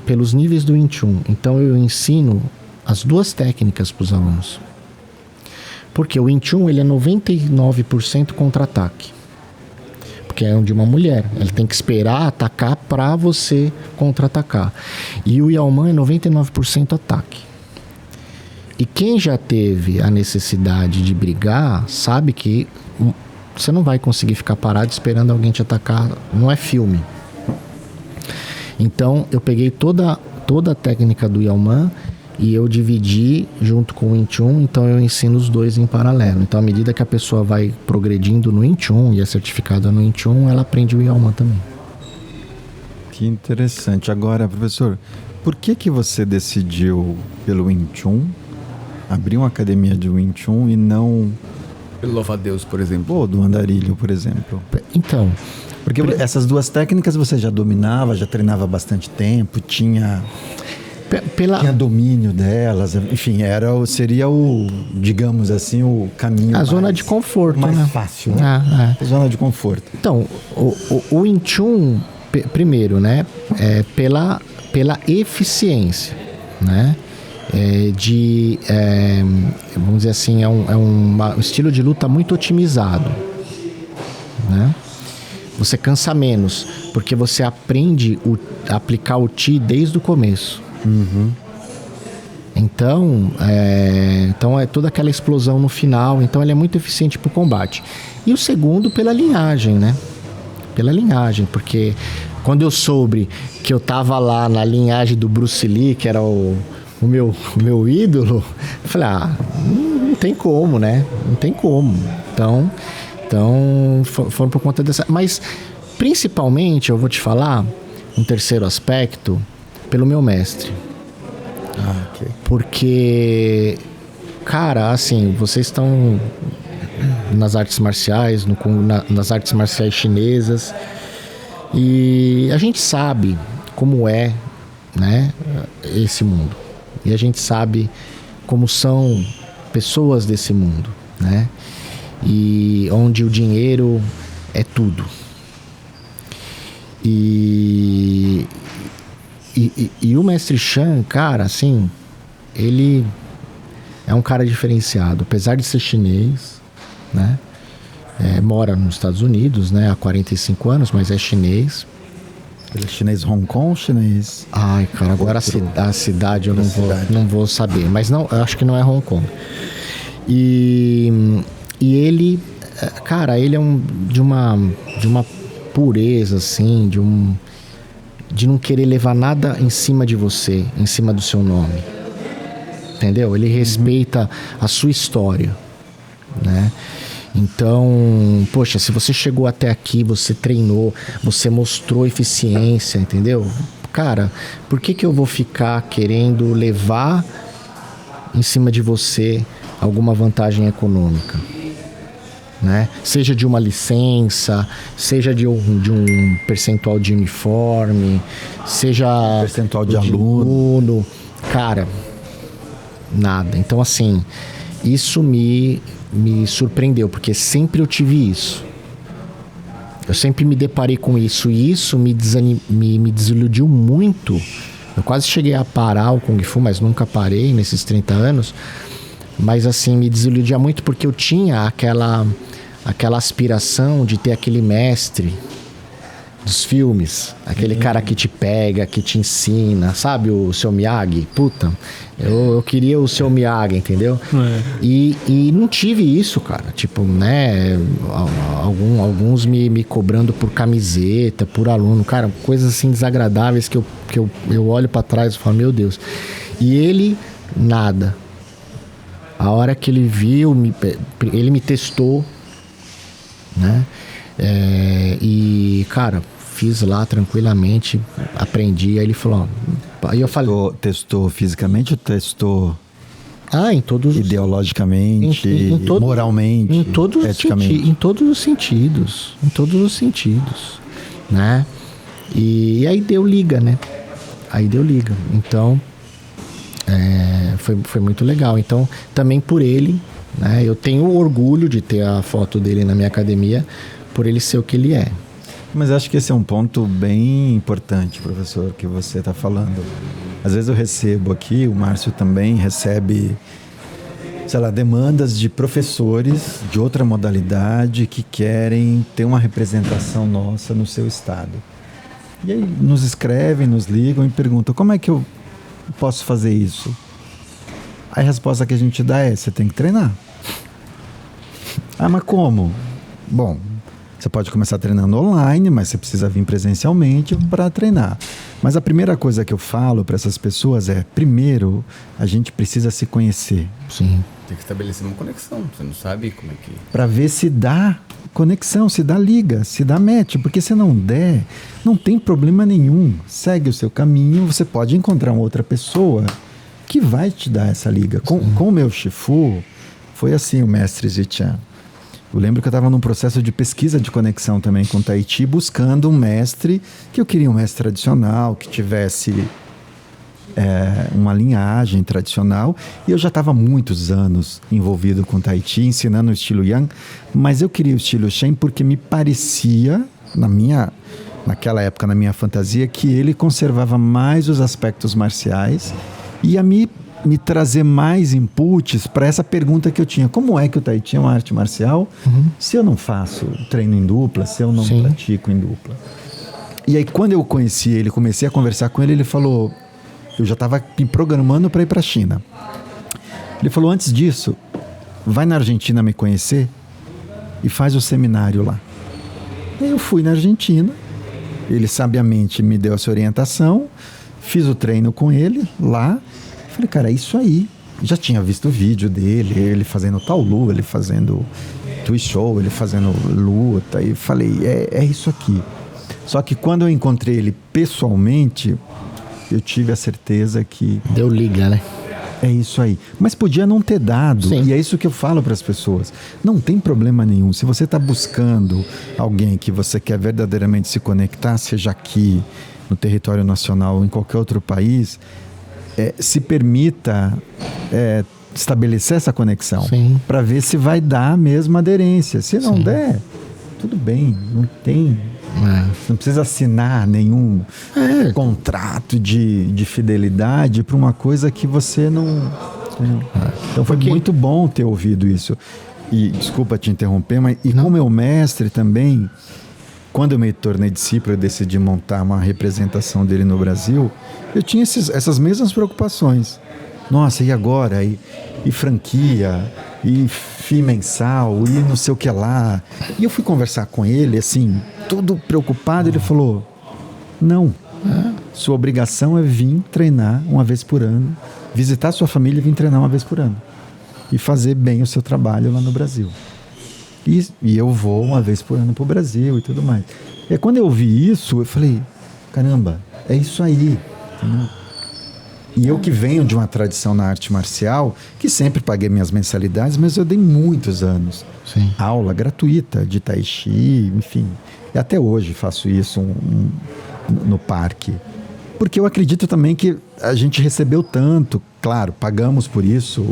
pelos níveis do Wing Chun. Então eu ensino as 2 técnicas para os alunos. Porque o Wing Chun, ele é 99% contra-ataque. Porque é de uma mulher. Ela tem que esperar atacar para você contra-atacar. E o Yalman é 99% ataque. E quem já teve a necessidade de brigar, sabe que você não vai conseguir ficar parado esperando alguém te atacar. Não é filme. Então, eu peguei toda a técnica do Yalman e eu dividi junto com o Wing Chun, então eu ensino os 2 em paralelo. Então, à medida que a pessoa vai progredindo no Wing Chun e é certificada no Wing Chun, ela aprende o Yalman também. Que interessante. Agora, professor, por que você decidiu pelo Wing Chun, abrir uma academia de Wing Chun e não... Pelo louva-a-Deus, por exemplo. Ou do andarilho, por exemplo? Então... Porque essas duas técnicas você já dominava, já treinava há bastante tempo, tinha domínio delas, enfim, seria o, digamos assim, o caminho a zona de conforto, mais né? fácil, né? Zona de conforto. Então, o Wing Chun, primeiro, né, pela eficiência, né, vamos dizer assim, é um estilo de luta muito otimizado, né? Você cansa menos, porque você aprende a aplicar o Chi desde o começo. Uhum. Então é toda aquela explosão no final. Então ele é muito eficiente para o combate. E o segundo, pela linhagem, né? Pela linhagem, porque quando eu soube que eu tava lá na linhagem do Bruce Lee, que era o meu ídolo, eu falei, não tem como, né? Não tem como. Então foram por conta dessa... Mas, principalmente, eu vou te falar, um terceiro aspecto, pelo meu mestre. Ok. Porque, cara, assim, vocês estão nas artes marciais, nas artes marciais chinesas, e a gente sabe como é, né, esse mundo. E a gente sabe como são pessoas desse mundo, né? E onde o dinheiro é tudo. E o Mestre Shan, cara, assim, ele é um cara diferenciado, apesar de ser chinês, né? Mora nos Estados Unidos, né? Há 45 anos, mas é chinês. Ele é chinês Hong Kong ou chinês? Ai, cara, agora a cidade eu não vou saber, mas não, eu acho que não é Hong Kong. E ele, cara, ele é de uma pureza, assim, de não querer levar nada em cima de você, em cima do seu nome. Entendeu? Ele respeita a sua história, né? Então, poxa, se você chegou até aqui, você treinou, você mostrou eficiência, entendeu? Cara, por que eu vou ficar querendo levar em cima de você alguma vantagem econômica? Né? Seja de uma licença, seja de um percentual de uniforme, seja percentual de aluno. Cara, nada. Então, assim, isso me surpreendeu, porque sempre eu tive isso. Eu sempre me deparei com isso, e isso me desiludiu muito. Eu quase cheguei a parar o Kung Fu, mas nunca parei nesses 30 anos. Mas, assim, me desiludia muito porque eu tinha aquela aspiração de ter aquele mestre dos filmes, aquele cara que te pega, que te ensina, sabe, o seu Miyagi? Puta, eu queria o seu Miyagi, entendeu? E não tive isso, cara, tipo, né, alguns me cobrando por camiseta, por aluno, cara, coisas assim desagradáveis que eu olho pra trás e falo, meu Deus. E ele, nada. A hora que ele viu, ele me testou, né? E, cara, fiz lá tranquilamente, aprendi. Aí ele falou, aí eu falei... Testou fisicamente ou testou em todos... ideologicamente, moralmente, em todos eticamente? Em todos os sentidos. Em todos os sentidos, né? E aí deu liga, né? Então... foi muito legal. Então, também por ele, né? Eu tenho orgulho de ter a foto dele na minha academia, por ele ser o que ele é. Mas acho que esse é um ponto bem importante, professor, que você está falando. Às vezes eu recebo aqui, o Márcio também recebe, sei lá, demandas de professores de outra modalidade que querem ter uma representação nossa no seu estado. E aí nos escrevem, nos ligam e perguntam, como é que eu posso fazer isso? Aí a resposta que a gente dá é, você tem que treinar. Mas como? Bom, você pode começar treinando online, mas você precisa vir presencialmente para treinar. Mas a primeira coisa que eu falo para essas pessoas é, primeiro, a gente precisa se conhecer. Sim. Tem que estabelecer uma conexão. Você não sabe como é que... Para ver se dá conexão, se dá liga, se dá match. Porque se não der, não tem problema nenhum. Segue o seu caminho, você pode encontrar uma outra pessoa que vai te dar essa liga. Com o meu Shifu, foi assim o mestre Zichan. Eu lembro que eu estava num processo de pesquisa de conexão também com Tahiti, buscando um mestre, que eu queria um mestre tradicional, que tivesse uma linhagem tradicional. E eu já estava há muitos anos envolvido com Tahiti, ensinando o estilo Yang, mas eu queria o estilo Shen porque me parecia, naquela época, na minha fantasia, que ele conservava mais os aspectos marciais e ia me trazer mais inputs para essa pergunta que eu tinha. Como é que o Tahiti é uma arte marcial se eu não faço treino em dupla, se eu não pratico em dupla? E aí, quando eu conheci ele, comecei a conversar com ele, ele falou... Eu já estava me programando para ir para a China. Ele falou, antes disso, vai na Argentina me conhecer e faz o seminário lá. E eu fui na Argentina, ele sabiamente me deu essa orientação, fiz o treino com ele lá. Falei, cara, é isso aí. Já tinha visto o vídeo dele, ele fazendo taolu, ele fazendo twist show, ele fazendo luta. E falei, é isso aqui. Só que quando eu encontrei ele pessoalmente, eu tive a certeza que... Deu liga, né? É isso aí. Mas podia não ter dado. Sim. E é isso que eu falo para as pessoas. Não tem problema nenhum. Se você está buscando alguém que você quer verdadeiramente se conectar, seja aqui, no território nacional ou em qualquer outro país... se permita estabelecer essa conexão para ver se vai dar a mesma aderência. Se não der, tudo bem, não tem. Não precisa assinar nenhum contrato de fidelidade para uma coisa que você não. Então foi muito bom ter ouvido isso. E desculpa te interromper, mas como meu mestre também. Quando eu me tornei discípulo, eu decidi montar uma representação dele no Brasil, eu tinha essas mesmas preocupações. Nossa, e agora? E franquia? E FII mensal? E não sei o que lá? E eu fui conversar com ele, assim, todo preocupado. Ele falou, não, sua obrigação é vir treinar uma vez por ano, visitar sua família e vir treinar uma vez por ano. E fazer bem o seu trabalho lá no Brasil. E eu vou uma vez por ano para o Brasil e tudo mais. E aí, quando eu ouvi isso, eu falei, caramba, é isso aí. Entendeu? E eu que venho de uma tradição na arte marcial, que sempre paguei minhas mensalidades, mas eu dei muitos anos. Aula gratuita de Tai Chi, enfim. E até hoje faço isso no parque. Porque eu acredito também que a gente recebeu tanto, claro, pagamos por isso...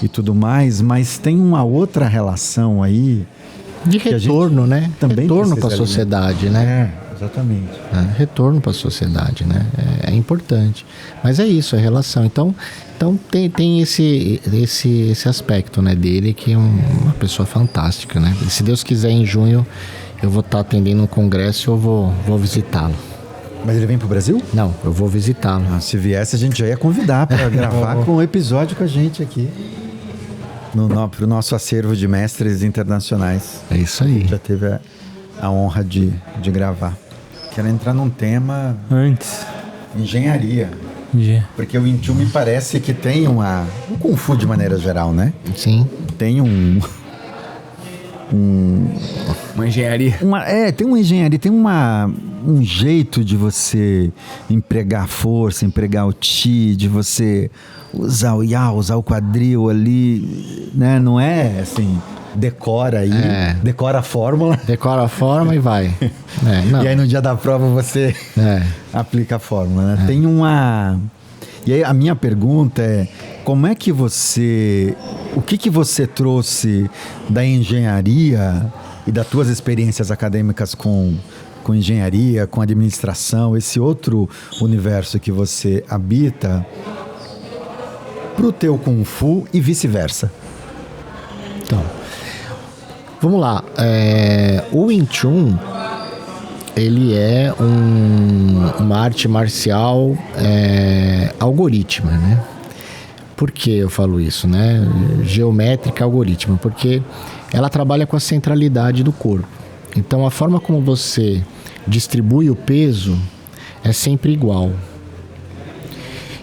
e tudo mais, mas tem uma outra relação aí... De retorno, né? Também retorno para a sociedade, né? Exatamente. Retorno para a sociedade, né? É importante. Mas é isso, é relação. Então tem esse aspecto, né, dele, que é uma pessoa fantástica, né? E se Deus quiser, em junho, eu vou estar atendendo um congresso e eu vou visitá-lo. Mas ele vem pro Brasil? Não, eu vou visitá-lo. Se viesse, a gente já ia convidar para gravar com um episódio com a gente aqui. Pro nosso acervo de mestres internacionais. É isso aí. Já teve a honra de gravar. Quero entrar num tema... Antes. Engenharia. Porque o Wing Chun me parece que tem o Kung Fu de maneira geral, né? Sim. Tem uma engenharia. Tem uma engenharia, tem um jeito de você empregar força, empregar o chi, de você usar o yao, usar o quadril ali, né? Não é assim, decora aí, decora a fórmula. Decora a fórmula e vai. E aí no dia da prova você aplica a fórmula, né? Tem E aí a minha pergunta é, como é que você... O que você trouxe da engenharia e das tuas experiências acadêmicas com engenharia, com administração, esse outro universo que você habita, pro teu Kung Fu e vice-versa? Então, vamos lá. O Wing Chun, ele é uma arte marcial algorítmica, né? Por que eu falo isso, né? Geométrica algorítmica, porque ela trabalha com a centralidade do corpo. Então, a forma como você distribui o peso é sempre igual.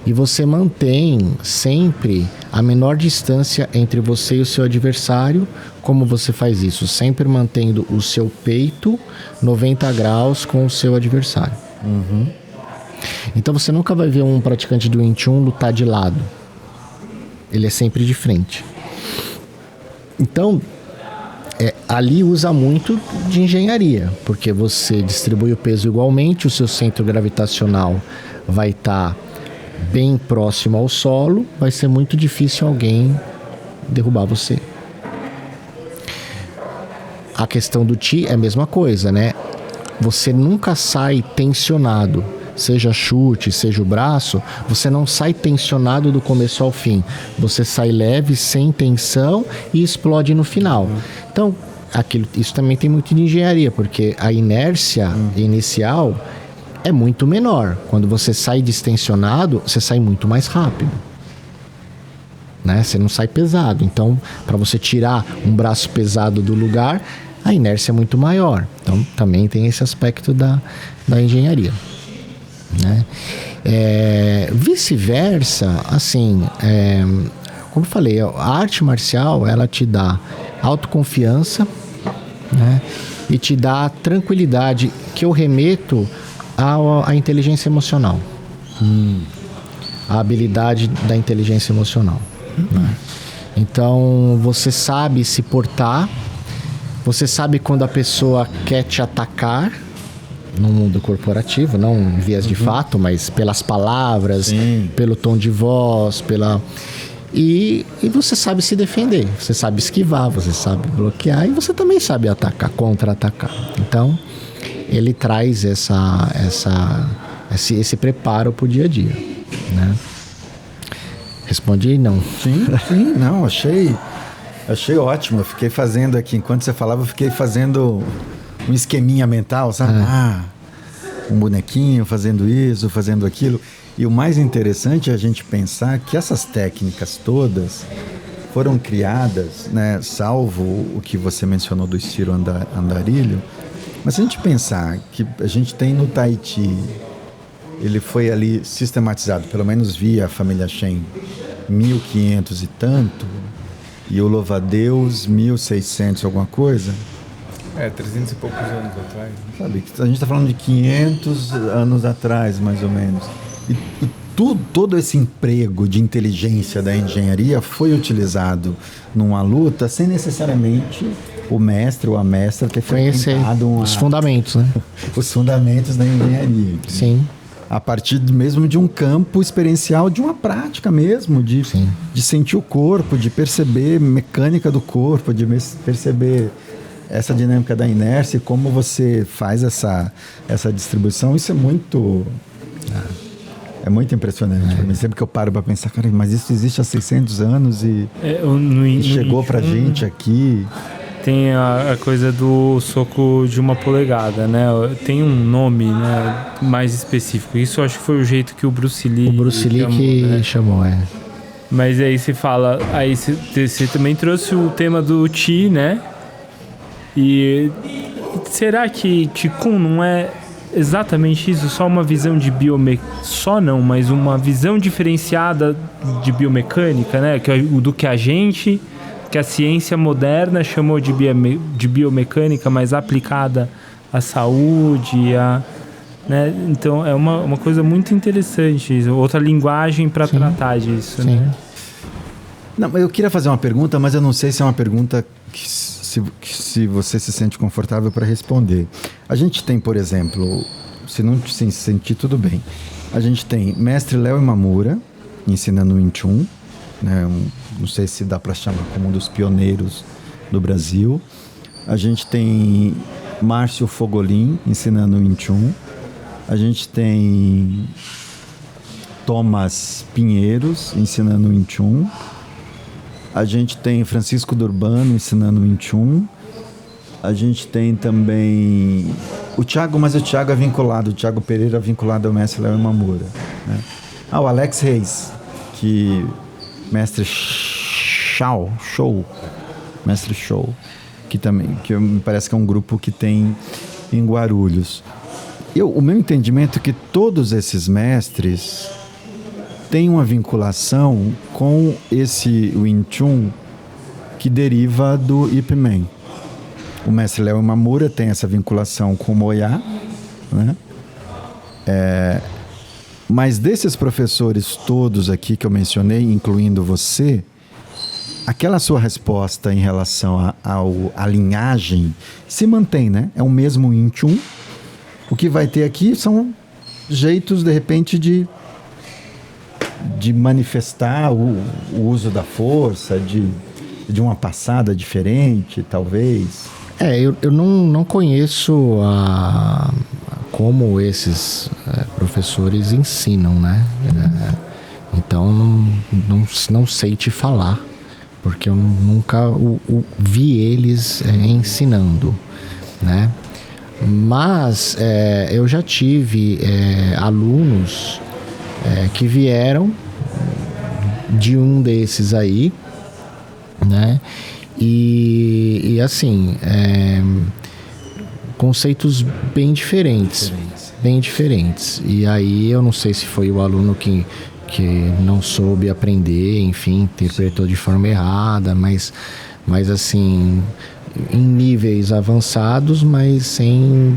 E você mantém sempre a menor distância entre você e o seu adversário. Como você faz isso? Sempre mantendo o seu peito 90 graus com o seu adversário. Então você nunca vai ver um praticante do Wing Chun lutar de lado. Ele é sempre de frente. Então, ali usa muito de engenharia, porque você distribui o peso igualmente, o seu centro gravitacional vai estar bem próximo ao solo, vai ser muito difícil alguém derrubar você. A questão do Chi é a mesma coisa, né? Você nunca sai tensionado, seja chute, seja o braço, você não sai tensionado do começo ao fim. Você sai leve, sem tensão e explode no final. Então, isso também tem muito de engenharia, porque a inércia inicial é muito menor. Quando você sai distensionado, você sai muito mais rápido. Né? Você não sai pesado. Então, para você tirar um braço pesado do lugar, a inércia é muito maior. Então, também tem esse aspecto da engenharia. Né? Vice-versa, assim, como eu falei, a arte marcial, ela te dá autoconfiança, né? E te dá tranquilidade, que eu remeto à inteligência emocional. A habilidade da inteligência emocional. Né? Então, você sabe se portar, você sabe quando a pessoa quer te atacar, no mundo corporativo, não em vias de fato, mas pelas palavras, pelo tom de voz, E você sabe se defender, você sabe esquivar, você sabe bloquear e você também sabe atacar, contra-atacar. Então, ele traz esse preparo pro dia a dia, né? Respondi não. Sim, não, achei ótimo. Eu fiquei fazendo aqui, enquanto você falava, eu fiquei fazendo um esqueminha mental, sabe? Um bonequinho fazendo isso, fazendo aquilo. E o mais interessante é a gente pensar que essas técnicas todas foram criadas, né, salvo o que você mencionou do estilo andarilho, mas se a gente pensar que a gente tem no Tai Chi, ele foi ali sistematizado, pelo menos via a família Shen, 1500 e tanto, e o louva-a-Deus 1600 alguma coisa. 300 e poucos anos atrás. Sabe, a gente está falando de 500 anos atrás, mais ou menos. E todo esse emprego de inteligência da engenharia foi utilizado numa luta sem necessariamente o mestre ou a mestra ter frequentado os fundamentos, né? Os fundamentos da engenharia. Sim. A partir mesmo de um campo experiencial, de uma prática mesmo, de sentir o corpo, de perceber mecânica do corpo, de perceber essa dinâmica da inércia e como você faz essa distribuição. Isso é muito... É muito impressionante. Pra mim, sempre que eu paro para pensar, cara, mas isso existe há 600 anos e chegou pra gente aqui. Tem a coisa do soco de 1 polegada, né? Tem um nome, né, mais específico. Isso eu acho que foi o jeito que o Bruce Lee chamou, Mas aí você fala... Aí você também trouxe o tema do Chi, né? E será que Qigong não é exatamente isso? Só uma visão de mas uma visão diferenciada de biomecânica, né? Do que que a ciência moderna chamou de biomecânica, mas aplicada à saúde, né? Então é uma coisa muito interessante, outra linguagem para tratar disso, né? Não, eu queria fazer uma pergunta, mas eu não sei se é uma pergunta que se você se sente confortável para responder. A gente tem, por exemplo, se não se sentir, tudo bem. A gente tem mestre Léo Imamura ensinando Wing Chun, né? Não sei se dá para chamar como um dos pioneiros do Brasil. A gente tem Márcio Fogolin ensinando Wing Chun. A gente tem Thomas Pinheiros ensinando Wing Chun. A gente tem Francisco Durbano ensinando Wing Chun. A gente tem também o Thiago, mas o Thiago é vinculado, o Thiago Pereira é vinculado ao mestre Léo Imamura, né? O Alex Reis, que mestre mestre Show, que me parece que é um grupo que tem em Guarulhos. O meu entendimento é que todos esses mestres tem uma vinculação com esse Wing Chun que deriva do Ip Man. O mestre Léo Imamura tem essa vinculação com o Moyá, né? Mas desses professores todos aqui que eu mencionei, incluindo você, aquela sua resposta em relação à linhagem se mantém, né? É o mesmo Wing Chun. O que vai ter aqui são jeitos, de repente, de manifestar o uso da força, de uma passada diferente, talvez. Eu não conheço como esses professores ensinam, né? Então, não sei te falar, porque eu nunca vi eles ensinando, né? Mas eu já tive alunos que vieram de um desses aí, né? E assim, conceitos bem diferentes. E aí eu não sei se foi o aluno que não soube aprender, enfim, interpretou de forma errada, mas assim, em níveis avançados, mas sem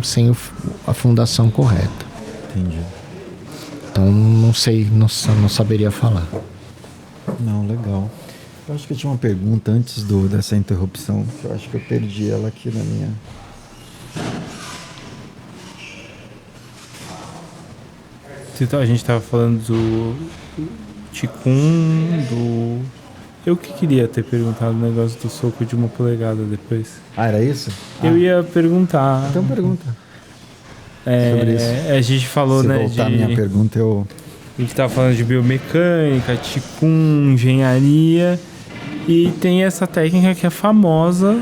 a fundação correta. Entendi. Então não sei, não saberia falar. Não, legal. Eu acho que eu tinha uma pergunta antes dessa interrupção. Eu acho que eu perdi ela aqui na minha... A gente estava falando do Qigong, Eu que queria ter perguntado o negócio do soco de 1 polegada depois. Ah, era isso? Eu ia perguntar. Então pergunta. Sobre isso. A gente falou, Se né? voltar a minha pergunta, A gente tava falando de biomecânica, Qigong, engenharia. E tem essa técnica que é famosa,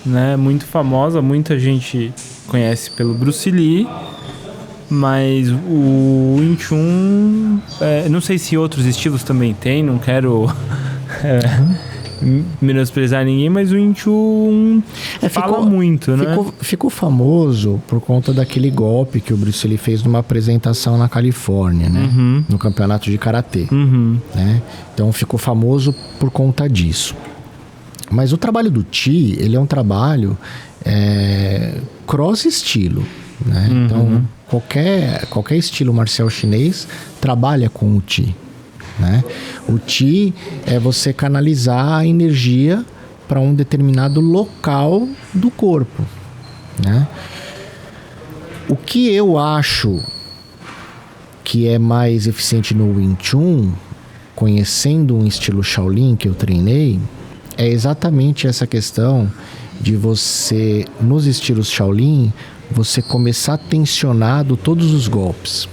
né? Muito famosa. Muita gente conhece pelo Bruce Lee. Mas o Wing Chun... não sei se outros estilos também tem. Não quero... menosprezar ninguém, mas o Wing Chun fala muito, né? Ficou famoso por conta daquele golpe que o Bruce Lee fez numa apresentação na Califórnia, né? No campeonato de karatê, né? Então ficou famoso por conta disso. Mas o trabalho do Qi, ele é um trabalho cross-estilo, né? Então qualquer estilo marcial chinês trabalha com o Qi, né? O Qi é você canalizar a energia para um determinado local do corpo, né? O que eu acho que é mais eficiente no Wing Chun, conhecendo um estilo Shaolin que eu treinei, é exatamente essa questão de você, nos estilos Shaolin, você começar tensionado todos os golpes.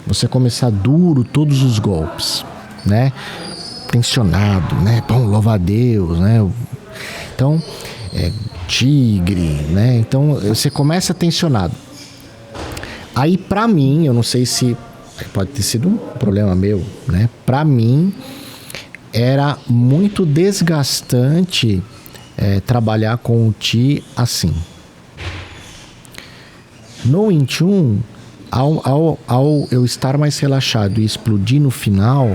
Você começar duro todos os golpes, né? Tensionado, né? Bom, louva a Deus, né? Então, tigre, né? Então, você começa tensionado. Aí, pra mim, eu não sei se... Pode ter sido um problema meu, né? Pra mim, era muito desgastante trabalhar com o Qi assim. No Wing Chun, ao eu estar mais relaxado e explodir no final,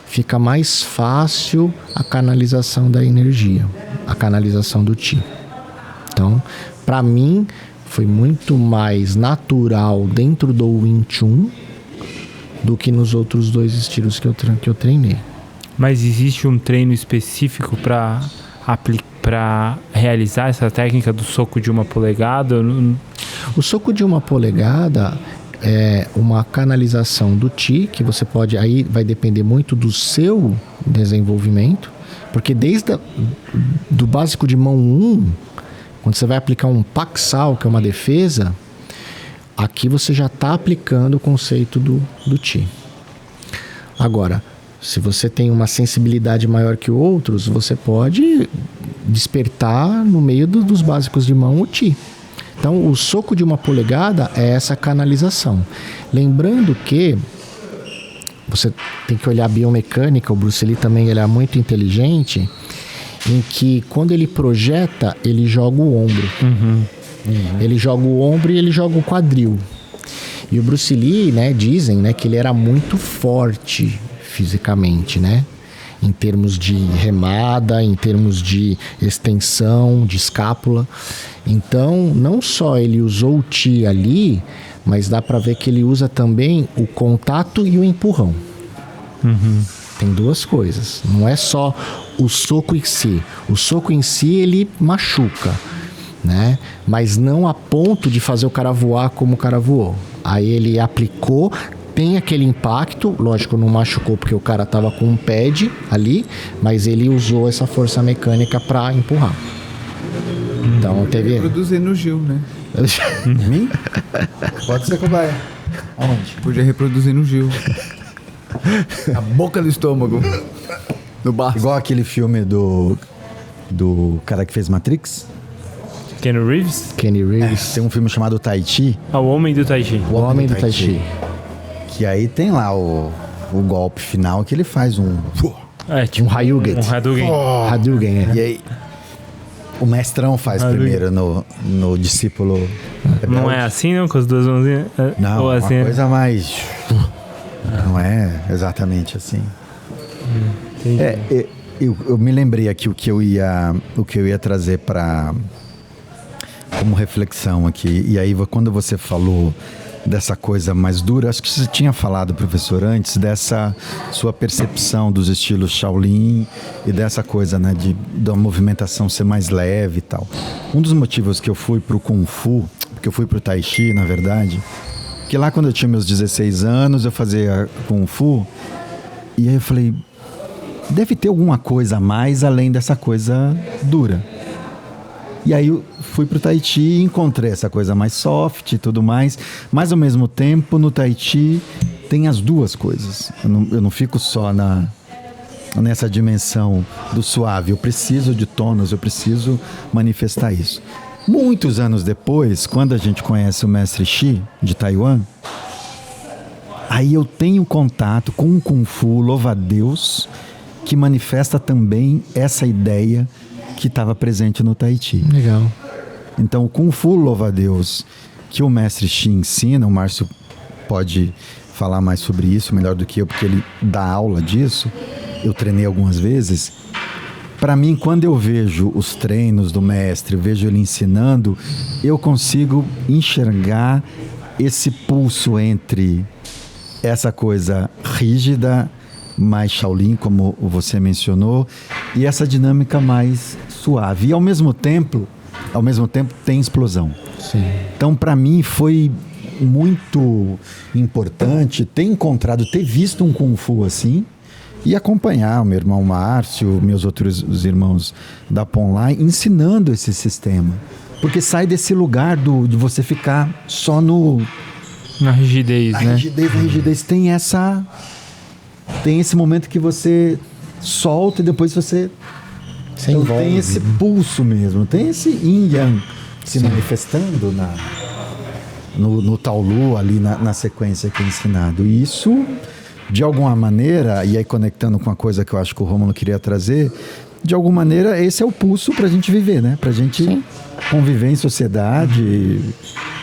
fica mais fácil a canalização da energia, a canalização do Qi. Então, para mim, foi muito mais natural dentro do Wing Chun do que nos outros dois estilos que eu treinei. Mas existe um treino específico para realizar essa técnica do soco de 1 polegada? O soco de 1 polegada é uma canalização do Qi, que você pode... Aí vai depender muito do seu desenvolvimento, porque desde do básico de mão 1, quando você vai aplicar um Paksal, que é uma defesa, aqui você já está aplicando o conceito do Qi. Agora, se você tem uma sensibilidade maior que outros, você pode despertar no meio dos básicos de mão o Qi. Então, o soco de 1 polegada é essa canalização. Lembrando que você tem que olhar a biomecânica, o Bruce Lee também ele é muito inteligente, em que quando ele projeta, ele joga o ombro. Ele joga o ombro e ele joga o quadril. E o Bruce Lee, né, dizem, né, que ele era muito forte fisicamente, né? Em termos de remada, em termos de extensão, de escápula. Então, não só ele usou o Ti ali, mas dá pra ver que ele usa também o contato e o empurrão. Tem duas coisas. Não é só o soco em si. O soco em si, ele machuca, né? Mas não a ponto de fazer o cara voar como o cara voou. Aí ele aplicou, tem aquele impacto, lógico, não machucou porque o cara tava com um pad ali, mas ele usou essa força mecânica para empurrar. Então teve... Reproduzir no Gil, né? Mim? Pode ser cobaia. Aonde? Podia reproduzir no Gil. A boca do estômago. No bar. Igual aquele filme do cara que fez Matrix. Keanu Reeves? Kenny Reeves, Tem um filme chamado Tai Chi. O Homem do Tai Chi. o homem do Tai Chi. Que aí tem lá o golpe final que ele faz um... Tipo Um Hadouken. Um Hadouken. Hadouken, é. E aí o mestrão faz primeiro no discípulo rebelde. Não é assim, não? Com as duas mãozinhas? Não, Ou assim, uma coisa mais... Não é exatamente assim. Entendi. Eu me lembrei aqui o que eu ia trazer para como reflexão aqui. E aí, quando você falou dessa coisa mais dura, acho que você tinha falado, professor, antes dessa sua percepção dos estilos Shaolin e dessa coisa, né, da movimentação ser mais leve e tal. Um dos motivos que eu fui pro Kung Fu, porque eu fui pro Tai Chi, na verdade, que lá quando eu tinha meus 16 anos, eu fazia Kung Fu, e aí eu falei, deve ter alguma coisa a mais além dessa coisa dura. E aí eu fui pro Tai Chi e encontrei essa coisa mais soft e tudo mais, mas ao mesmo tempo no Tai Chi tem as duas coisas. Eu não fico só nessa dimensão do suave, eu preciso de tônus, eu preciso manifestar isso. Muitos anos depois, quando a gente conhece o mestre Xi de Taiwan, aí eu tenho contato com um Kung Fu, louva a Deus, que manifesta também essa ideia que estava presente no Tai Chi. Legal. Então, o Kung Fu, louva a Deus, que o mestre Xi ensina, o Márcio pode falar mais sobre isso, melhor do que eu, porque ele dá aula disso, eu treinei algumas vezes. Para mim, quando eu vejo os treinos do mestre, vejo ele ensinando, eu consigo enxergar esse pulso entre essa coisa rígida, mais Shaolin, como você mencionou, e essa dinâmica mais suave. E ao mesmo tempo tem explosão. Sim. Então, para mim, foi muito importante ter visto um Kung Fu assim e acompanhar o meu irmão Márcio, meus outros irmãos da Ponlai, ensinando esse sistema. Porque sai desse lugar de você ficar só na rigidez, né? A rigidez tem esse momento que você solta e depois você tem esse pulso mesmo, tem esse yin yang se manifestando no Taolu ali na sequência que é ensinado. E isso, de alguma maneira, e aí conectando com a coisa que eu acho que o Rômulo queria trazer, de alguma maneira esse é o pulso pra gente viver, né? Pra gente conviver em sociedade,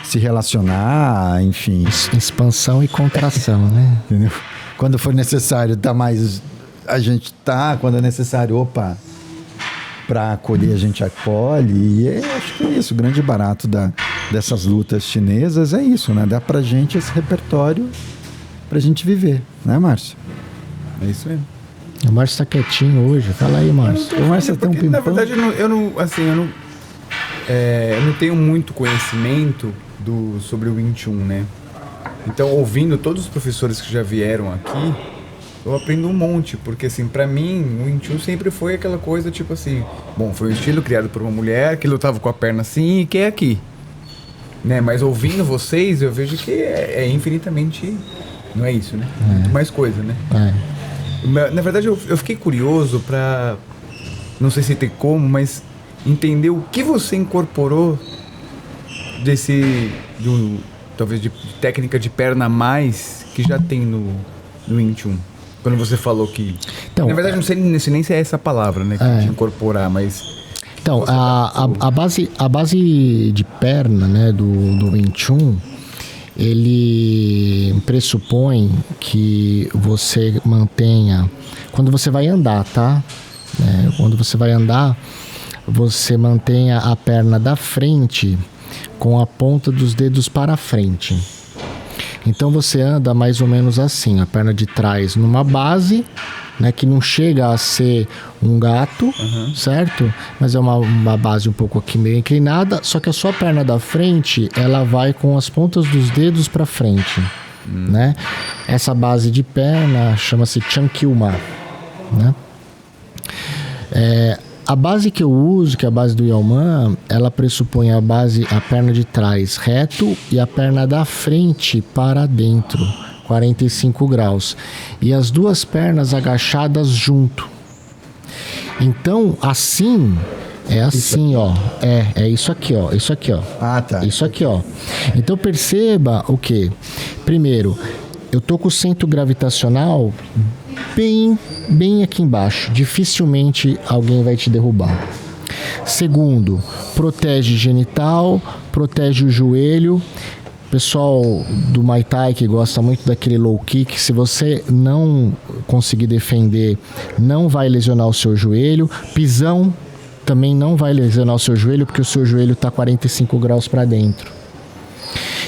se relacionar, enfim. Expansão e contração, né? Entendeu? Quando for necessário, a gente tá, quando é necessário, para acolher a gente acolhe, e acho que é isso, o grande barato dessas lutas chinesas é isso, né? Dá pra gente esse repertório pra gente viver, né, Márcio? É isso mesmo. O Márcio tá quietinho hoje, fala aí, Márcio. O Márcio tem um pimpão. Na verdade, eu não tenho muito conhecimento sobre o Wing Chun, né? Então, ouvindo todos os professores que já vieram aqui, eu aprendo um monte, porque assim, pra mim, o Wing Chun sempre foi aquela coisa, tipo assim, bom, foi um estilo criado por uma mulher que lutava com a perna assim e que é aqui, né? Mas ouvindo vocês, eu vejo que é infinitamente, não é isso, né? Muito mais coisa, né? Na verdade, eu fiquei curioso pra, não sei se tem como, mas entender o que você incorporou talvez de técnica de perna a mais que já tem no Wing Chun. Quando você falou que... Então, na verdade, não sei nem se é essa palavra, né? De incorporar, mas... Então, a base de perna, né, do Wing Chun, ele pressupõe que você mantenha... Quando você vai andar, tá? Quando você vai andar, você mantenha a perna da frente com a ponta dos dedos para frente. Então você anda mais ou menos assim, a perna de trás numa base, né, que não chega a ser um gato, certo? Mas é uma base um pouco aqui meio inclinada, só que a sua perna da frente, ela vai com as pontas dos dedos para frente, né? Essa base de perna chama-se Chankyuma, né? A base que eu uso, que é a base do Yalman, ela pressupõe a perna de trás reto e a perna da frente para dentro, 45 graus. E as duas pernas agachadas junto. Então, assim, é assim, ó. É isso aqui, ó. Isso aqui, ó. Ah, tá. Isso aqui, ó. Então, perceba o quê? Primeiro, eu tô com o centro gravitacional bem aqui embaixo. Dificilmente alguém vai te derrubar. Segundo, protege genital, protege o joelho. Pessoal do Muay Thai que gosta muito daquele low kick, se você não conseguir defender, não vai lesionar o seu joelho. Pisão também não vai lesionar o seu joelho, porque o seu joelho está 45 graus para dentro.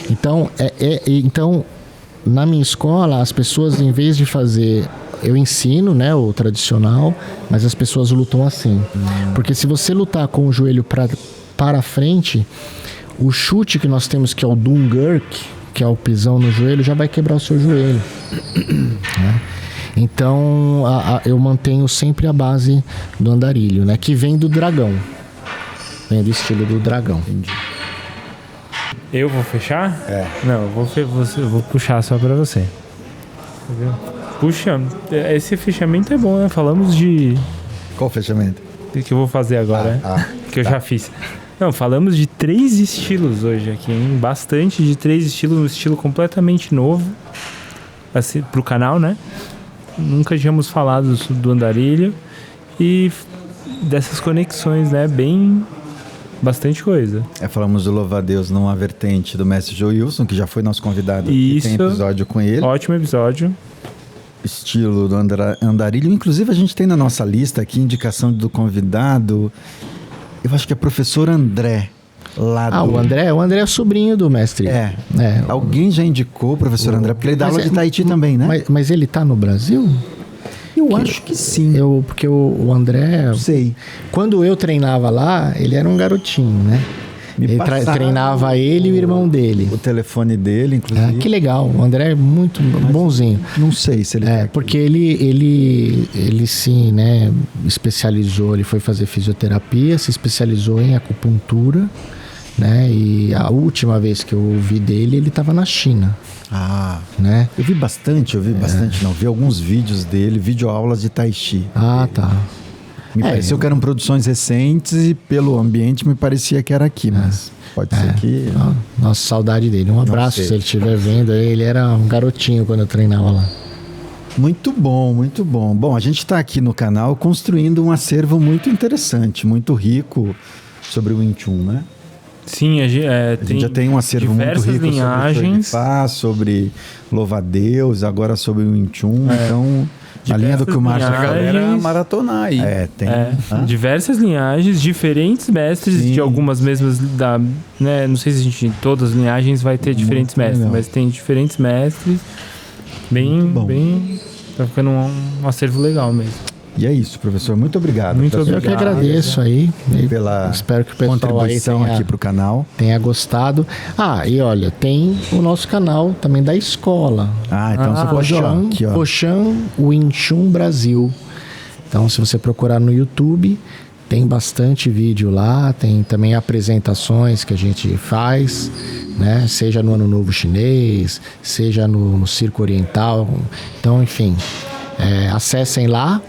Então, então, na minha escola, as pessoas, em vez de fazer... Eu ensino, né, o tradicional, mas as pessoas lutam assim. Porque se você lutar com o joelho para frente, o chute que nós temos, que é o Dungurk, que é o pisão no joelho, já vai quebrar o seu joelho. Né? Então, eu mantenho sempre a base do andarilho, né, que vem do dragão. Vem do estilo do dragão. Entendi. Eu vou fechar? Não, eu vou puxar só pra você. Entendeu? Puxa, esse fechamento é bom, né? Falamos de... Qual fechamento? Que eu vou fazer agora, que eu já fiz. Não, falamos de 3 estilos hoje aqui, hein? Bastante de 3 estilos, um estilo completamente novo assim, pro canal, né? Nunca tínhamos falado do andarilho e dessas conexões, né? Bastante coisa. Falamos do Louva-a-Deus numa vertente do mestre Joe Wilson, que já foi nosso convidado. Isso. Tem episódio com ele. Ótimo episódio. Estilo do andarilho. Inclusive, a gente tem na nossa lista aqui indicação do convidado. Eu acho que é professor André. O André é sobrinho do mestre. Alguém já indicou o professor André, porque ele dá aula de Tahiti também, né? Mas ele tá no Brasil? Eu acho que sim. Porque o André... Não sei. Quando eu treinava lá, ele era um garotinho, né? Ele treinava ele e o irmão dele. O telefone dele, inclusive. Que legal. O André é muito bonzinho. Não sei se ele... porque ele sim, né? Especializou, ele foi fazer fisioterapia, se especializou em acupuntura, né? E a última vez que eu ouvi dele, ele estava na China. Né? Eu vi bastante, não. Vi alguns vídeos dele, videoaulas de Tai Chi. Tá. Me pareceu que eram produções recentes e pelo ambiente me parecia que era aqui, mas pode ser que... Nossa, saudade dele. Um abraço se ele estiver vendo. Ele era um garotinho quando eu treinava lá. Muito bom, muito bom. Bom, a gente está aqui no canal construindo um acervo muito interessante, muito rico sobre o Wing Chun, né? Sim, a gente já tem um acervo muito rico linhagens. sobre Louva-a-Deus, agora sobre o Wing Chun, então... A linha do que o Márcio... A galera maratonar aí. Tem. Diversas linhagens, diferentes mestres, de algumas mesmas... né, não sei se a gente em todas as linhagens vai ter diferentes mestres, mas tem diferentes mestres. Bem... Tá ficando um acervo legal mesmo. E é isso, professor. Muito obrigado. Muito obrigado. Eu que agradeço aí. Pela espero que o pessoal contribuição aqui para o canal. Tenha gostado. E olha, tem o nosso canal também da escola. Então você pode ir lá. Aqui, ó. Poshan Wing Chun Brasil. Então, se você procurar no YouTube, tem bastante vídeo lá. Tem também apresentações que a gente faz, né? Seja no Ano Novo Chinês, seja no Circo Oriental. Então, enfim, acessem lá.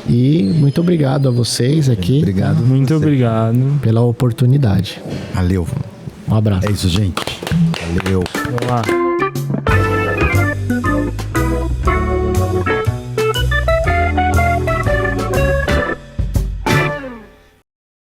E muito obrigado a vocês aqui. Obrigado. Muito obrigado pela oportunidade. Valeu. Um abraço. É isso, gente. Valeu. Vamos lá.